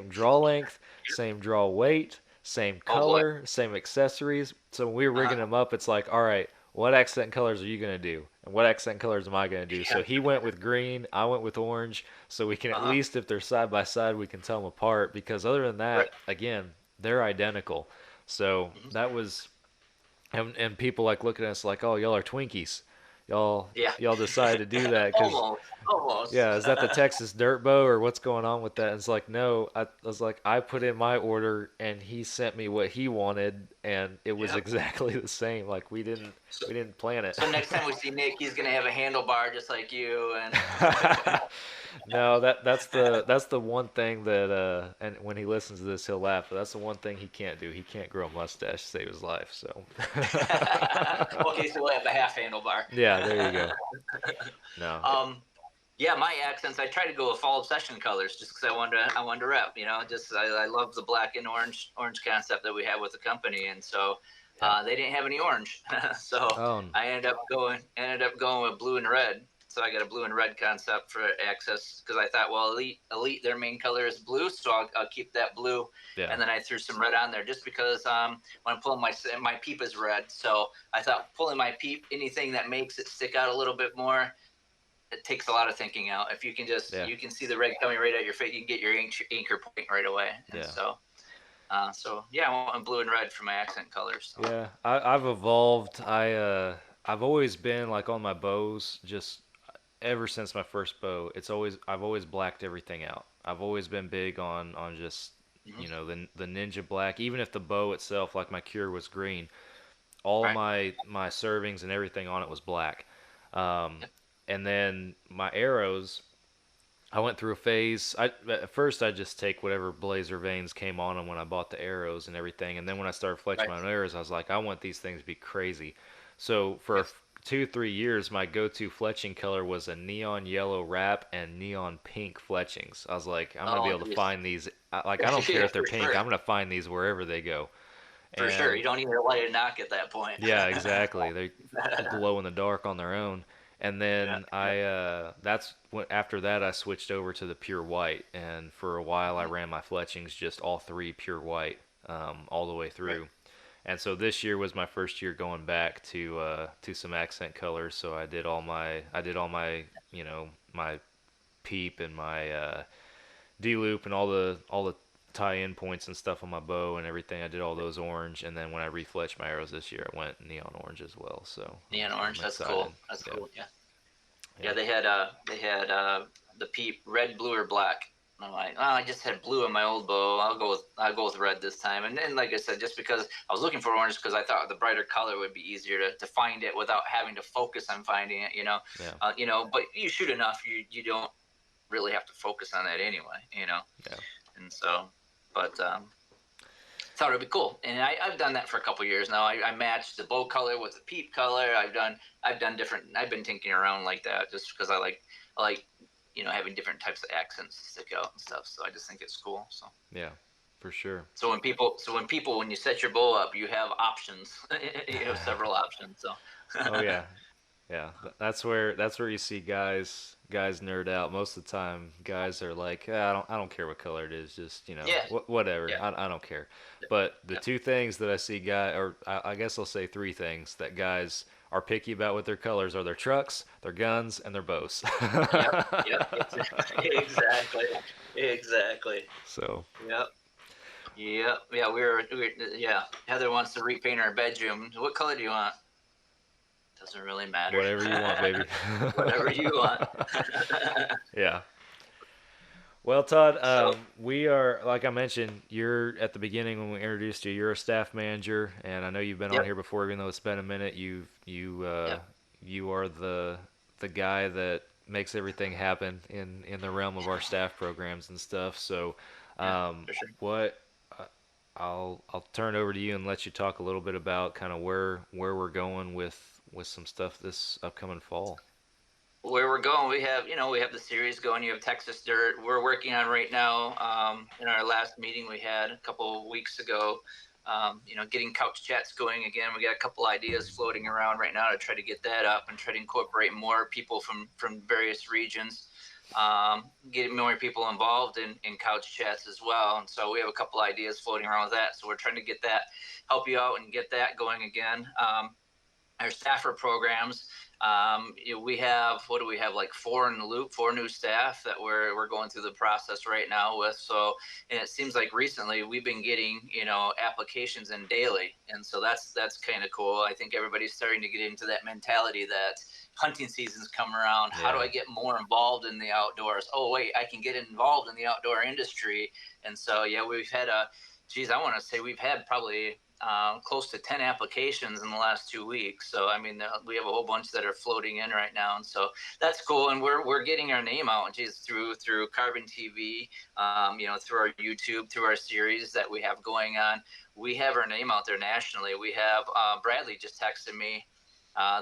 draw length, same draw weight, same color, same accessories. So when we were rigging them up, it's like, all right, what accent colors are you going to do? And what accent colors am I going to do? So he went with green, I went with orange, so we can at least, if they're side by side, we can tell them apart, because other than that, again, they're identical. So that was, and people like looking at us like, oh, y'all are Twinkies. Y'all decided to do that because almost. Yeah, is that the Texas dirt bow, or what's going on with that? And it's like, no, I was like, I put in my order and he sent me what he wanted, and it was exactly the same. Like we didn't plan it. So next time we see Nick, he's gonna have a handlebar just like you, and No, that's the one thing that and when he listens to this he'll laugh, but that's the one thing he can't do. He can't grow a mustache to save his life. So Okay, so we'll have a half handlebar. yeah, there you go. No. Yeah, my accents, I try to go with fall obsession colors just because I wanted to rep, just I love the black and orange concept that we have with the company, and so they didn't have any orange, so Oh, I ended up going with blue and red. So I got a blue and red concept for access because I thought, well, Elite, their main color is blue, so I'll keep that blue, yeah. and then I threw some red on there just because when I'm pulling my peep is red, so I thought pulling my peep, anything that makes it stick out a little bit more, it takes a lot of thinking out. If you can Yeah. you can see the red coming right at your face, you can get your anchor point right away. And Yeah. so yeah, I went blue and red for my accent colors. So. Yeah, I've evolved. I've always been like on my bows, just ever since my first bow. I've always blacked everything out. I've always been big on just the ninja black. Even if the bow itself, like my cure, was green, all Right. my servings and everything on it was black. Um, and then my arrows, I went through a phase. At first I just take whatever blazer veins came on them when I bought the arrows and everything, and then when I started fletching Right. my own arrows, I was like, I want these things to be crazy. So for Yes. 2 3 years, my go-to fletching color was a neon yellow wrap and neon pink fletchings. I was like, I'm gonna be Oh, able to geez. find these. Like I don't care Yeah, if they're for pink. sure. I'm gonna find these wherever they go. For sure. And You don't need a light to knock at that point. yeah, exactly. They glow in the dark on their own. And Yeah. then that's when after that I switched over to the pure white, and for a while I ran my fletchings just all three pure white, all the way Right. through. And so this year was my first year going back to some accent colors. So I did all my my peep and my D loop and all the tie-in points and stuff on my bow and everything. I did all those orange, and then when I refletched my arrows this year, I went neon orange as well. So Neon I'm orange. That's excited. cool. That's Yeah, cool. Yeah. yeah, Yeah. They had the peep red, blue, or black. And I'm like, oh, I just had blue on my old bow. I'll go with red this time. And then, like I said, just because I was looking for orange because I thought the brighter color would be easier to find it without having to focus on finding it. yeah, But you shoot enough, you don't really have to focus on that anyway. yeah. And so, but thought it'd be cool, and I've done that for a couple years now. I matched the bow color with the peep color. I've done different. I've been tinkering around like that just because I like having different types of accents stick out and stuff. So I just think it's cool. So Yeah, for sure. when you set your bow up, you have options. You have several options. So Oh yeah, yeah. That's where you see guys nerd out. Most of the time, guys are like, I don't care what color it is, just yeah, whatever. yeah, I don't care. But the yeah, two things that I see or I guess I'll say three things that guys are picky about with their colors are their trucks, their guns, and their bows. yep, exactly, exactly. So Yep. Yeah. Yeah. Heather wants to repaint our bedroom. What color do you want? Doesn't really matter. whatever you want, baby. Whatever you want. Yeah. Well, Todd, So we are, like I mentioned, you're at the beginning when we introduced you, you're a staff manager, and I know you've been on yep, here before, even though it's been a minute. yep, You are the guy that makes everything happen in the realm of our staff programs and stuff. So, yeah, um, for sure. what uh, I'll turn it over to you and let you talk a little bit about kind of where we're going with some stuff this upcoming fall. Where we're going, we have the series going. You have Texas Dirt. We're working on right now. In our last meeting we had a couple of weeks ago, getting couch chats going again. We got a couple ideas floating around right now to try to get that up and try to incorporate more people from various regions, getting more people involved in couch chats as well. And so we have a couple ideas floating around with that. So we're trying to get that, help you out and get that going again. Our staffer programs. We have, what do we have, like four in the loop, four new staff that we're going through the process right now with. So, and it seems like recently we've been getting, applications in daily. And so that's kind of cool. I think everybody's starting to get into that mentality that hunting season's come around. How do Yeah. I get more involved in the outdoors? Oh, wait, I can get involved in the outdoor industry. And so, yeah, we've had geez, I want to say we've had probably close to 10 applications in the last 2 weeks. So, I mean, we have a whole bunch that are floating in right now. And so that's cool. And we're getting our name out, geez, through Carbon TV, through our YouTube, through our series that we have going on. We have our name out there nationally. We have Bradley just texted me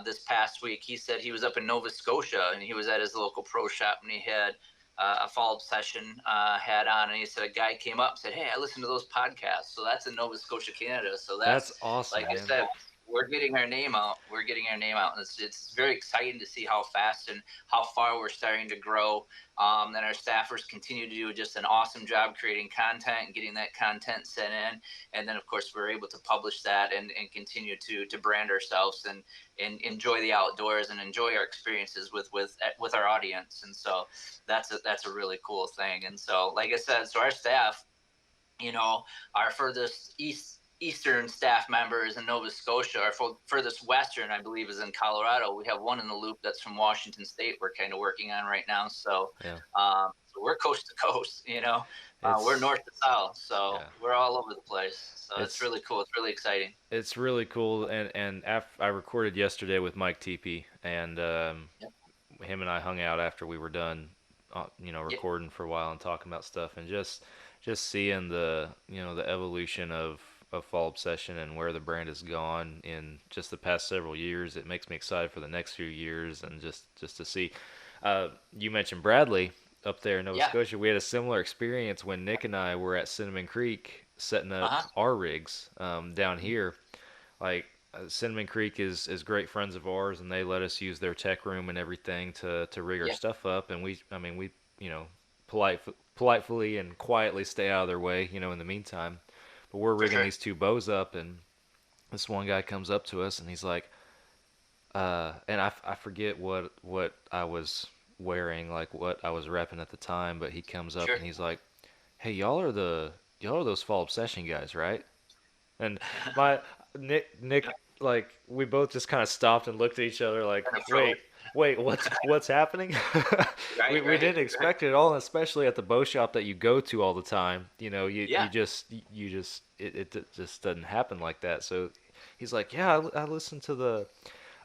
this past week. He said he was up in Nova Scotia and he was at his local pro shop and he had a follow-up session hat on, and he said a guy came up and said, "Hey, I listened to those podcasts." So that's in Nova Scotia, Canada. So That's awesome, like man. I said, we're getting our name out. We're getting our name out, and it's very exciting to see how fast and how far we're starting to grow. And our staffers continue to do just an awesome job creating content and getting that content sent in. And then, of course, we're able to publish that and continue to brand ourselves and enjoy the outdoors and enjoy our experiences with our audience. And so that's a really cool thing. And so, like I said, so our staff, our furthest eastern staff members in Nova Scotia. Our furthest western, I believe, is in Colorado. We have one in the loop that's from Washington State. We're kind of working on right now. So, Yeah. So we're coast to coast. We're north to south, so Yeah. we're all over the place. So it's really cool. It's really exciting. It's really cool, and I recorded yesterday with Mike TP, and him and I hung out after we were done, recording for a while and talking about stuff, and just seeing the the evolution of Fall Obsession and where the brand has gone in just the past several years. It makes me excited for the next few years, and just to see. You mentioned Bradley up there in Nova Scotia. We had a similar experience when Nick and I were at Cinnamon Creek setting up our rigs down here. Like Cinnamon Creek is great friends of ours, and they let us use their tech room and everything to rig our stuff up. And we politely and quietly stay out of their way, in the meantime. But we're rigging these two bows up, and this one guy comes up to us, and he's like, and I forget what I was wearing, like what I was repping at the time, but he comes up and he's like, "Hey, y'all are those Fall Obsession guys, right?" And my Nick, like we both just kind of stopped and looked at each other, like, wait, what's happening? We didn't expect it at all, especially at the bow shop that you go to all the time. You just it just doesn't happen like that. So he's like, "Yeah, I listened to the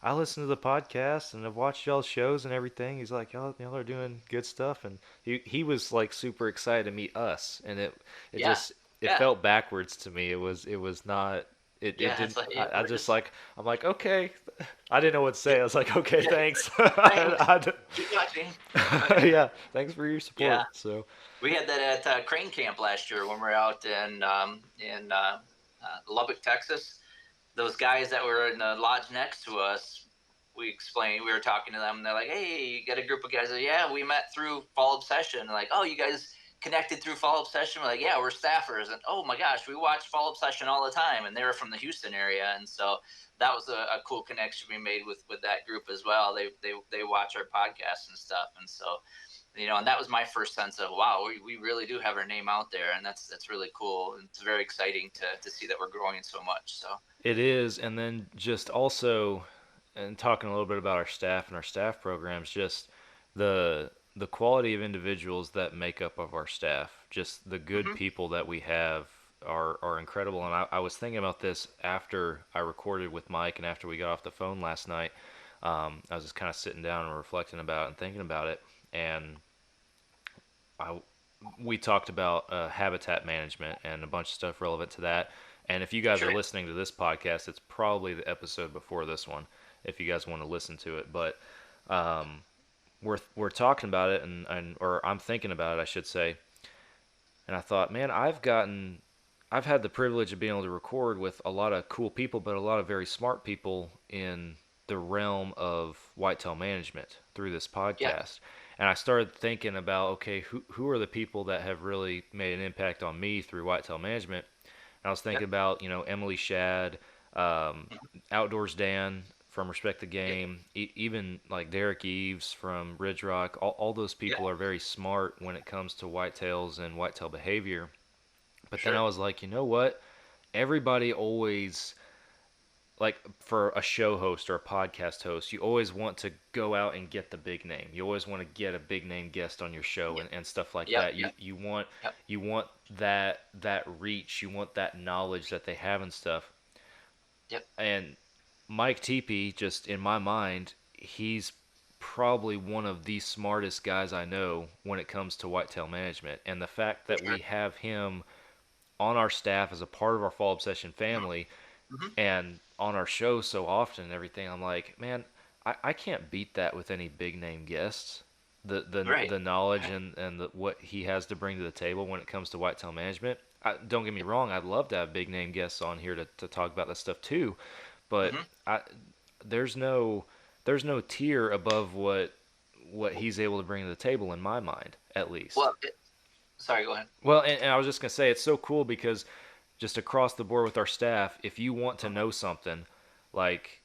podcast and I've watched y'all's shows and everything." He's like, y'all are doing good stuff, and he was like super excited to meet us, and it felt backwards to me. It was not. It didn't. I'm like, okay. I didn't know what to say. I was like, okay, thanks. Keep watching. Yeah, thanks for your support. Yeah. So we had that at Crane Camp last year when we were out in Lubbock, Texas. Those guys that were in the lodge next to us, we were talking to them, and they're like, "Hey, you got a group of guys?" Like, "Yeah, we met through Fall Obsession." Like, "Oh, you guys connected through Fall Obsession?" We're like, "Yeah, we're staffers." And, "Oh my gosh, we watch Fall Obsession all the time." And they were from the Houston area. And so that was a cool connection we made with that group as well. They watch our podcasts and stuff. And so, and that was my first sense of, wow, we really do have our name out there. And that's really cool. And it's very exciting to see that we're growing so much. So it is. And then just also, and talking a little bit about our staff and our staff programs, just the quality of individuals that make up of our staff, just the good people that we have are incredible. And I was thinking about this after I recorded with Mike and after we got off the phone last night. I was just kind of sitting down and reflecting about it and thinking about it. And we talked about habitat management and a bunch of stuff relevant to that. And if you guys are listening to this podcast, it's probably the episode before this one, if you guys want to listen to it. But we're talking about it, or I'm thinking about it, I should say. And I thought, man, I've had the privilege of being able to record with a lot of cool people, but a lot of very smart people in the realm of whitetail management through this podcast. Yeah. And I started thinking about, okay, who are the people that have really made an impact on me through whitetail management? And I was thinking about, Emily Shad, Outdoors Dan from Respect the Game, even like Derek Eves from Ridge Rock. All those people are very smart when it comes to whitetails and whitetail behavior. But then I was like, you know what? Everybody always like for a show host or a podcast host, you always want to go out and get the big name. You always want to get a big name guest on your show and stuff like Yep, that. yep, yep. You want that reach. You want that knowledge that they have and stuff. Yep. And Mike Teepee, just in my mind, he's probably one of the smartest guys I know when it comes to whitetail management. And the fact that we have him on our staff as a part of our Fall Obsession family Mhm. and on our show so often and everything, I'm like, man, I can't beat that with any big name guests. Right. The knowledge and what he has to bring to the table when it comes to whitetail management. Don't get me wrong, I'd love to have big name guests on here to talk about that stuff too, but Mhm. I, there's no tier above what he's able to bring to the table in my mind, at least. Well, sorry, go ahead. Well, and I was just gonna say it's so cool because just across the board with our staff, if you want to know something, like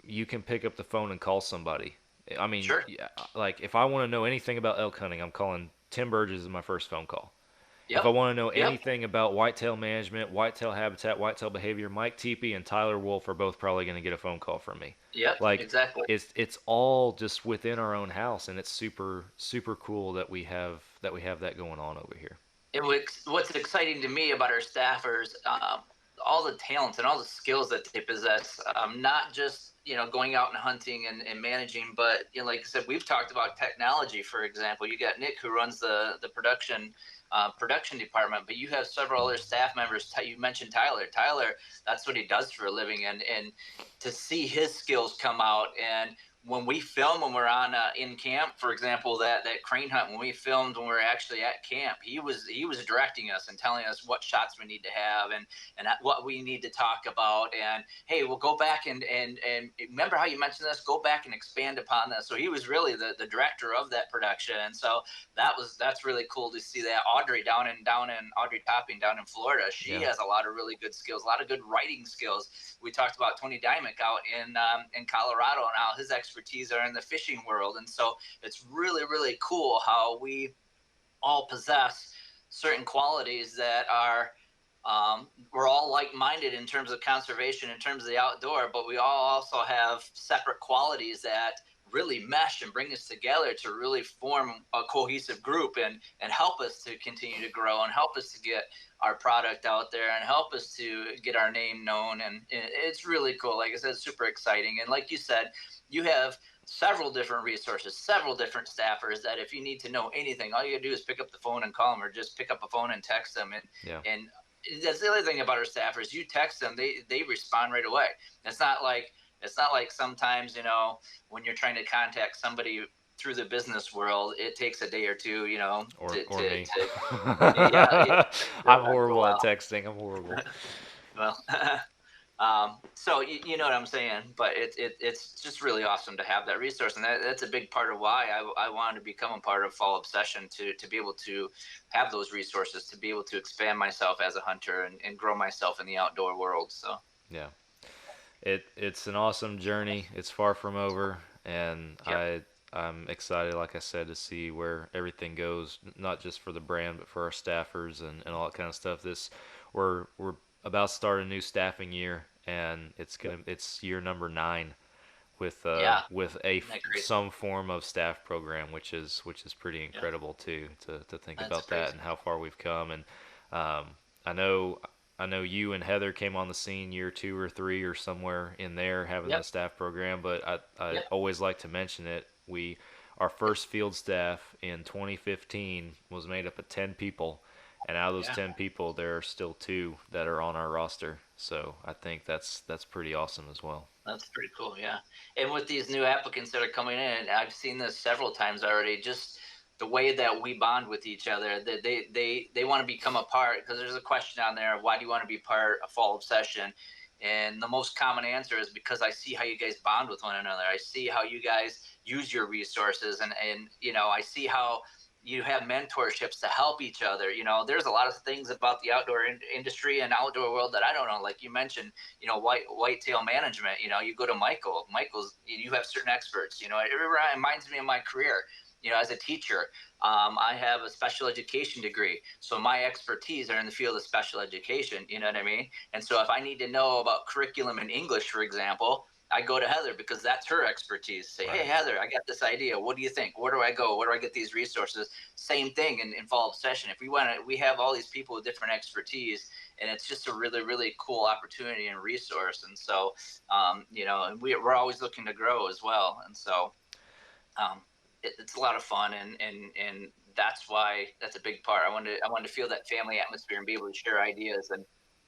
you can pick up the phone and call somebody. I mean, Sure. yeah, like if I want to know anything about elk hunting, I'm calling Tim Burgess as my first phone call. If I Yep. want to know Yep. anything about whitetail management, whitetail habitat, whitetail behavior, Mike Teepee and Tyler Wolf are both probably going to get a phone call from me. Yep. Like Exactly. it's all just within our own house, and it's super cool that we have that going on over here. And what's exciting to me about our staffers, all the talents and all the skills that they possess, not just going out and hunting and managing, but like I said, we've talked about technology. For example, you got Nick who runs the production department, but you have several other staff members. You mentioned Tyler. Tyler, that's what he does for a living, and to see his skills come out. And when we film, when we're on in camp, for example, that crane hunt, when we filmed when we were actually at camp, he was directing us and telling us what shots we need to have and what we need to talk about. And hey, we'll go back and remember how you mentioned this, go back and expand upon this. So he was really the director of that production. And so that's really cool to see that. Audrey down in Audrey Topping down in Florida, she has a lot of really good skills, a lot of good writing skills. We talked about Tony Dymick out in Colorado and how his expertise are in the fishing world. And so it's really, really cool how we all possess certain qualities that are we're all like-minded in terms of conservation, in terms of the outdoor, but we all also have separate qualities that really mesh and bring us together to really form a cohesive group and help us to continue to grow and help us to get our product out there and help us to get our name known. And it's really cool. Like I said, super exciting. And like you said, you have several different resources, several different staffers that if you need to know anything, all you gotta do is pick up the phone and call them, or just pick up a phone and text them. And that's the other thing about our staffers. You text them, they respond right away. It's not like sometimes, when you're trying to contact somebody through the business world, it takes a day or two, Or me. Yeah, I'm horrible at texting. I'm horrible. Well, so you know what I'm saying, but it's just really awesome to have that resource, and that's a big part of why I wanted to become a part of Fall Obsession, to be able to have those resources, to be able to expand myself as a hunter and grow myself in the outdoor world. So yeah. It's an awesome journey. It's far from over, and I'm excited, like I said, to see where everything goes. Not just for the brand, but for our staffers and all that kind of stuff. We're about to start a new staffing year, and it's year number 9 with some form of staff program, which is pretty incredible too to think That's about crazy. that and how far we've come. And I know you and Heather came on the scene year 2 or 3 or somewhere in there having the staff program, but I always like to mention it. Our first field staff in 2015 was made up of 10 people, and out of those 10 people, there are still 2 that are on our roster. So I think that's pretty awesome as well. That's pretty cool, yeah. And with these new applicants that are coming in, I've seen this several times already, just the way that we bond with each other, that they want to become a part, because there's a question on there, why do you want to be part of Fall Obsession? And the most common answer is because I see how you guys bond with one another. I see how you guys use your resources, and I see how you have mentorships to help each other. There's a lot of things about the outdoor industry and outdoor world that I don't know. Like you mentioned, whitetail management. You go to Michael's. You have certain experts. It reminds me of my career. as a teacher, I have a special education degree, so my expertise are in the field of special education. You know what I mean? And so if I need to know about curriculum in English, for example, I go to Heather because that's her expertise. Say, hey, Heather, I got this idea. What do you think? Where do I go? Where do I get these resources? Same thing in fall obsession. If we have all these people with different expertise, and it's just a really, really cool opportunity and resource. And so, and we're always looking to grow as well. And so, it's a lot of fun, and that's a big part. I wanted to feel that family atmosphere and be able to share ideas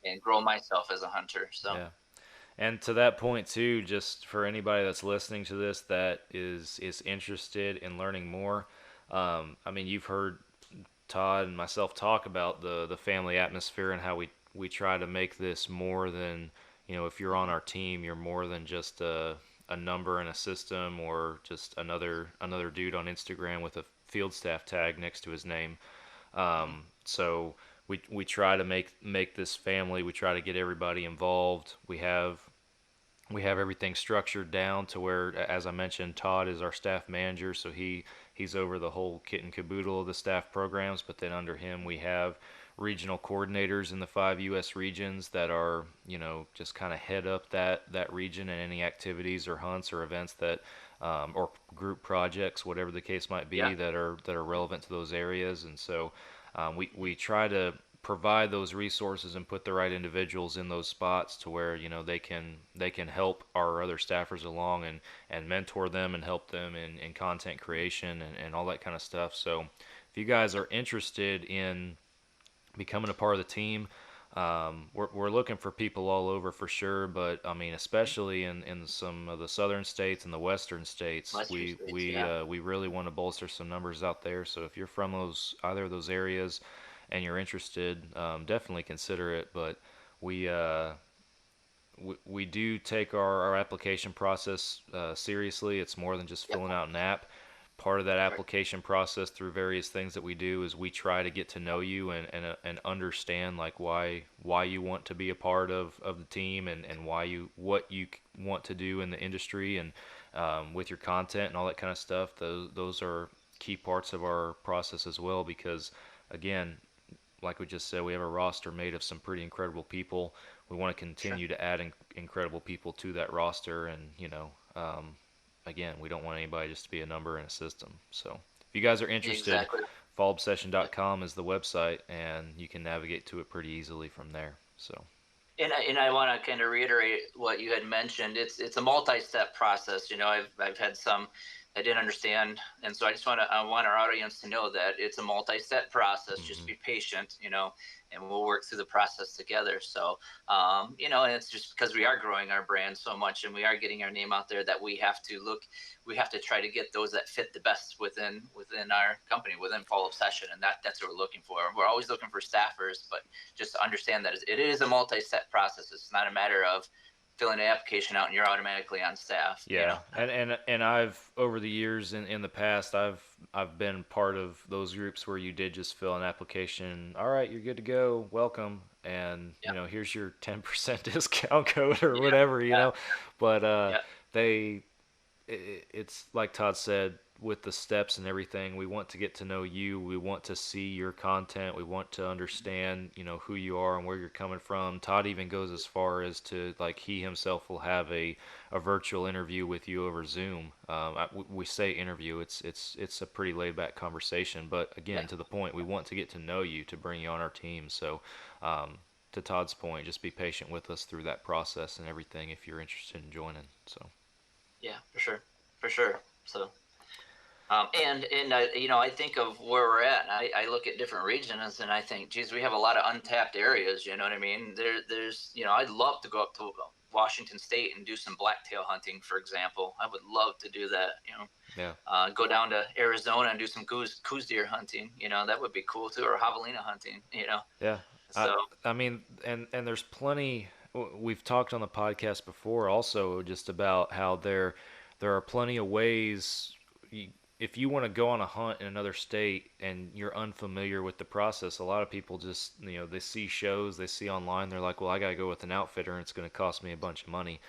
and grow myself as a hunter. So. Yeah. And to that point too, just for anybody that's listening to this that is interested in learning more, I mean, you've heard Todd and myself talk about the family atmosphere and how we try to make this more than, if you're on our team, you're more than just a number in a system or just another dude on Instagram with a field staff tag next to his name. So we try to make this family. We try to get everybody involved. We have everything structured down to where, as I mentioned, Todd is our staff manager, so he's over the whole kit and caboodle of the staff programs. But then under him, we have regional coordinators in the 5 U.S. regions that are, just kind of head up that region and any activities or hunts or events that, or group projects, whatever the case might be, that are relevant to those areas. And so we try to provide those resources and put the right individuals in those spots to where they can help our other staffers along and mentor them and help them in content creation and all that kind of stuff. So if you guys are interested in becoming a part of the team, we're looking for people all over for sure, but I mean especially in some of the southern states and the western states, we really want to bolster some numbers out there. So if you're from either of those areas and you're interested, definitely consider it. But we do take our application process seriously. It's more than just filling out an app. Part of that application process through various things that we do is we try to get to know you and understand like why you want to be a part of the team and what you want to do in the industry and with your content and all that kind of stuff. Those are key parts of our process as well, because again, like we just said, we have a roster made of some pretty incredible people. We want to continue to add incredible people to that roster, and again, we don't want anybody just to be a number in a system. So if you guys are interested, fallobsession.com is the website, and you can navigate to it pretty easily from there. So. And I want to kind of reiterate what you had mentioned. It's a multi-step process. I've had some I didn't understand, and so I want our audience to know that it's a multi-step process. Mm-hmm. Just be patient, and we'll work through the process together. So, and it's just because we are growing our brand so much and we are getting our name out there that we have to try to get those that fit the best within our company, within Fall Obsession, and that's what we're looking for. We're always looking for staffers, but just understand that it is a multi-step process. It's not a matter of filling an application out and you're automatically on staff. Yeah. And I've, over the years in the past, I've been part of those groups where you did just fill an application. All right, you're good to go. Welcome. And, here's your 10% discount code or whatever, but it's like Todd said, with the steps and everything, we want to get to know you. We want to see your content. We want to understand, who you are and where you're coming from. Todd even goes as far as to, like, he himself will have a virtual interview with you over Zoom. We say interview. It's a pretty laid back conversation. But again, to the point, we want to get to know you to bring you on our team. So, to Todd's point, just be patient with us through that process and everything if you're interested in joining. So. Yeah, for sure. So. I think of where we're at, and I look at different regions, and I think, geez, we have a lot of untapped areas. You know what I mean? There's, I'd love to go up to Washington State and do some blacktail hunting, for example. I would love to do that. Go down to Arizona and do some coos deer hunting. That would be cool too, or javelina hunting. Yeah. So I mean, and there's plenty. We've talked on the podcast before, also, just about how there are plenty of ways. If you want to go on a hunt in another state and you're unfamiliar with the process, a lot of people just, they see shows, they see online, they're like, well, I got to go with an outfitter and it's going to cost me a bunch of money.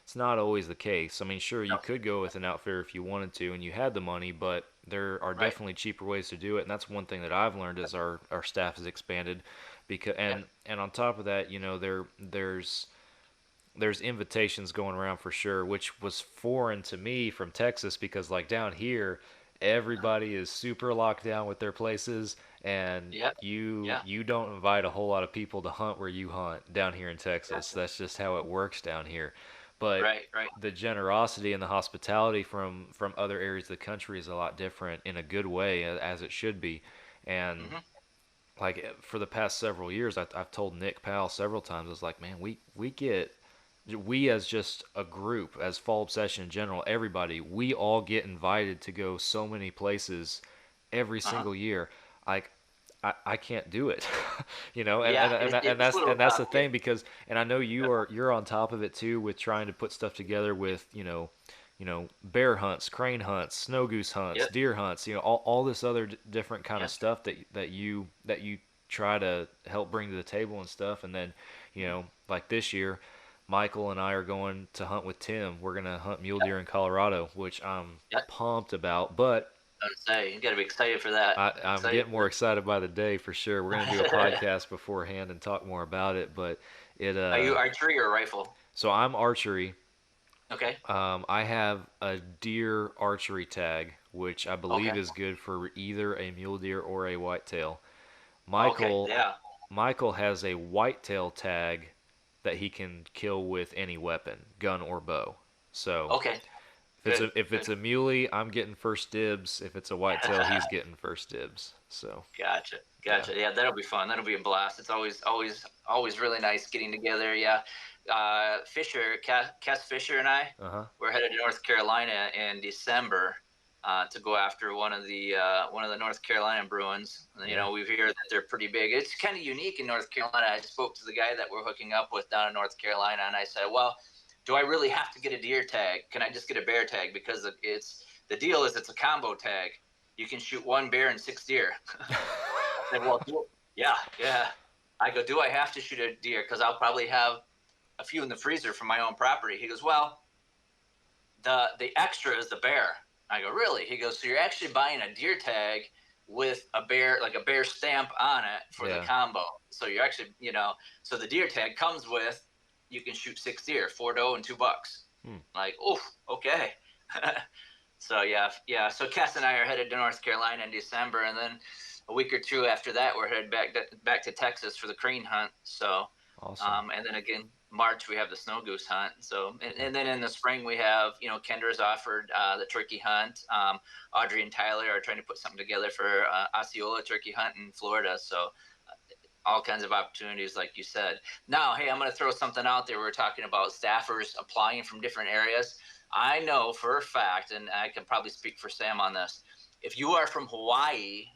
It's not always the case. I mean, sure, you could go with an outfitter if you wanted to and you had the money, but, there are Right. definitely cheaper ways to do it, and that's one thing that I've learned as our staff has expanded, because Yep. and on top of that, there's invitations going around for sure, which was foreign to me from Texas, because like down here, everybody is super locked down with their places, and Yep. you Yeah. you don't invite a whole lot of people to hunt where you hunt down here in Texas. Gotcha. That's just how it works down here. But Right. Right. the generosity and the hospitality from other areas of the country is a lot different in a good way, as it should be. And Hmm. like for the past several years, I've told Nick Powell several times, I was like, man, we as just a group, as Fall Obsession in general, everybody, we all get invited to go so many places every Uh-huh. single year. Like I can't do it, Yeah. It's a little and that's the tough. Yeah. thing, because and I know you're on top of it too with trying to put stuff together with bear hunts, crane hunts, snow goose hunts, Yep. deer hunts, all this other different kind of Yep. stuff that you try to help bring to the table and stuff. And then like this year, Michael and I are going to hunt with Tim. We're gonna hunt mule Yep. deer in Colorado, which I'm Yep. pumped about. But I would say you got to be excited for that. I'm Excited getting more for. excited by the day for sure. We're gonna do a podcast beforehand and talk more about it. But it Are you archery or rifle? so I'm archery. Okay. I have a deer archery tag, which I Okay. believe is good for either a mule deer or a whitetail. Okay. Michael Yeah. Michael has a whitetail tag that he can kill with any weapon, gun or bow. So Okay. Good. if it's Good. a muley, I'm getting first dibs. If it's a whitetail, he's getting first dibs. So Gotcha. yeah. Gotcha. Yeah, that'll be fun. That'll be a blast. It's always really nice getting together. Yeah. Cass Fisher and I, Uh huh. we're headed to North Carolina in December to go after one of the North Carolina Bruins. Yeah. We hear that they're pretty big. It's kind of unique in North Carolina. I spoke to the guy that we're hooking up with down in North Carolina, and I said, "Well, do I really have to get a deer tag? Can I just get a bear tag? Because the deal is it's a combo tag. You can shoot one bear and 6 deer." I said, "Well, yeah, yeah." I go, "Do I have to shoot a deer? Because I'll probably have a few in the freezer from my own property." He goes, "Well, the extra is the bear." I go, "Really?" He goes, "So you're actually buying a deer tag with a bear, like a bear stamp on it for the Yeah. combo. So you're actually, so the deer tag comes with, you can shoot 6 deer, 4 doe and $2." Hmm. Like, oh, okay. So yeah, yeah. So Cass and I are headed to North Carolina in December, and then a week or two after that, we're headed back to Texas for the crane hunt. So, Awesome. and then again, March we have the snow goose hunt. So, and then in the spring we have, Kendra's offered the turkey hunt. Audrey and Tyler are trying to put something together for Osceola turkey hunt in Florida. So, all kinds of opportunities, like you said. Now, hey, I'm going to throw something out there. We're talking about staffers applying from different areas. I know for a fact, and I can probably speak for Sam on this. If you're from Hawaii,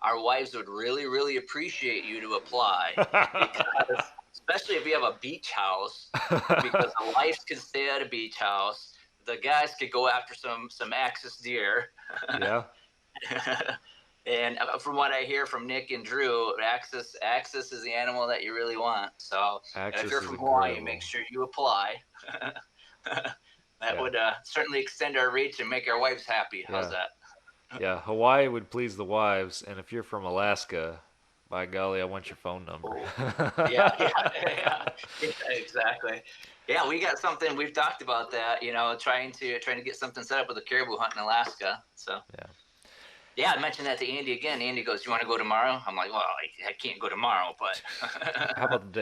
our wives would really, really appreciate you to apply, because especially if you have a beach house, because the wives can stay at a beach house. The guys could go after some axis deer. Yeah. And from what I hear from Nick and Drew, Axis is the animal that you really want. So if Axis you're is from Hawaii, incredible. make sure you apply. That Yeah. would certainly extend our reach and make our wives happy. How's Yeah. that? Yeah. Hawaii would please the wives, and if you're from Alaska, by golly, I want your phone number. Yeah, yeah, exactly. Yeah, we got something. We've talked about that. Trying to get something set up with a caribou hunt in Alaska. So Yeah. yeah, I mentioned that to Andy again. Andy goes, "You want to go tomorrow?" I'm like, "Well, I can't go tomorrow, but."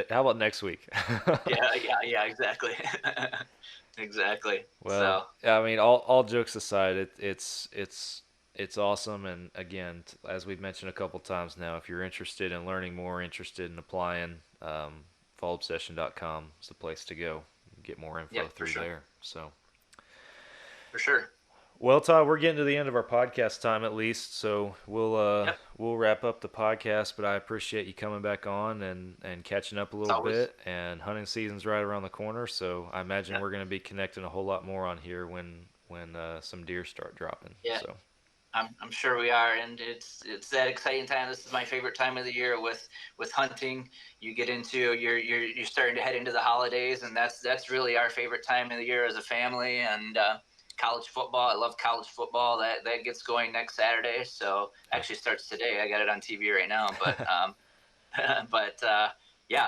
How about next week? Yeah, exactly. Exactly. So, Well, I mean, all jokes aside, it's awesome, and again, as we've mentioned a couple times now, if you're interested in learning more, interested in applying, fallobsession.com is the place to go. Get more info yeah, for through sure. there. So, For sure. well, Todd, we're getting to the end of our podcast time at least, so Yep. we'll wrap up the podcast. But I appreciate you coming back on and catching up a little always- bit. And hunting season's right around the corner, so I imagine Yep. we're going to be connecting a whole lot more on here when some deer start dropping. Yeah. So I'm sure we are, and it's that exciting time. This is my favorite time of the year with hunting. You get into you're starting to head into the holidays, and that's really our favorite time of the year as a family. And college football. I love college football. That gets going next Saturday. So actually starts today. I got it on TV right now. But yeah,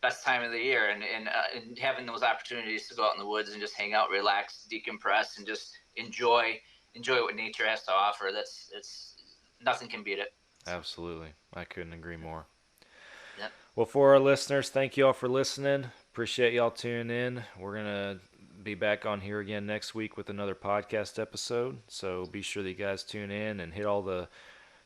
best time of the year, and having those opportunities to go out in the woods and just hang out, relax, decompress, and just enjoy what nature has to offer. It's nothing can beat it. Absolutely. I couldn't agree more. Yep. Well, for our listeners, thank you all for listening. Appreciate y'all tuning in. We're going to be back on here again next week with another podcast episode. So be sure that you guys tune in and hit all the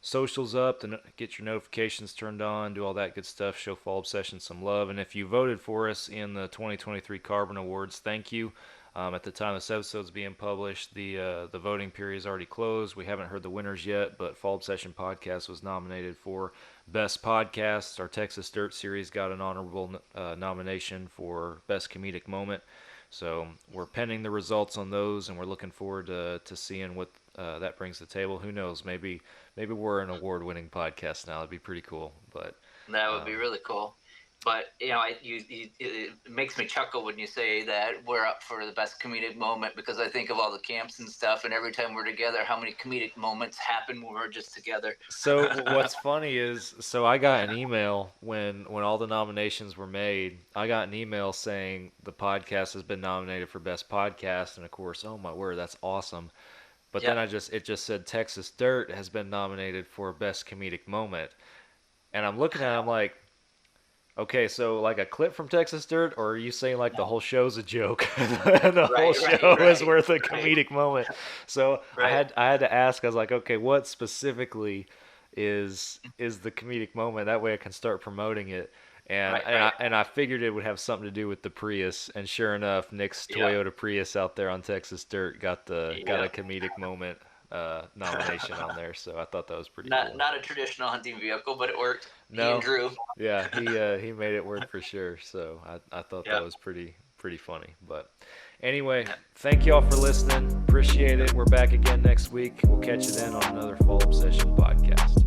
socials up to get your notifications turned on, do all that good stuff, show Fall Obsession some love. And if you voted for us in the 2023 Carbon Awards, thank you. At the time this episode's being published, the voting period is already closed. We haven't heard the winners yet, but Fall Obsession Podcast was nominated for Best Podcast. Our Texas Dirt Series got an honorable nomination for Best Comedic Moment. So we're pending the results on those, and we're looking forward to seeing what that brings to the table. Who knows? Maybe we're an award-winning podcast now. That'd be pretty cool. But that would be really cool. But it makes me chuckle when you say that we're up for the best comedic moment, because I think of all the camps and stuff, and every time we're together, how many comedic moments happen when we're just together. So what's funny is, I got an email when all the nominations were made. I got an email saying the podcast has been nominated for best podcast, and of course, oh my word, that's awesome. But then it just said Texas Dirt has been nominated for best comedic moment, and I'm looking at it, I'm like, okay, so like a clip from Texas Dirt, or are you saying like the whole show's a joke and the whole show is worth a comedic moment? So I had to ask. I was like, okay, what specifically is the comedic moment? That way I can start promoting it. And I figured it would have something to do with the Prius. And sure enough, Nick's Toyota Prius out there on Texas Dirt got a comedic moment nomination on there, so I thought that was pretty cool. Not a traditional hunting vehicle, but it worked. No, he and Drew. Yeah, he made it work for sure. So I thought that was pretty funny. But anyway, thank you all for listening. Appreciate it. We're back again next week. We'll catch you then on another Fall Obsession podcast.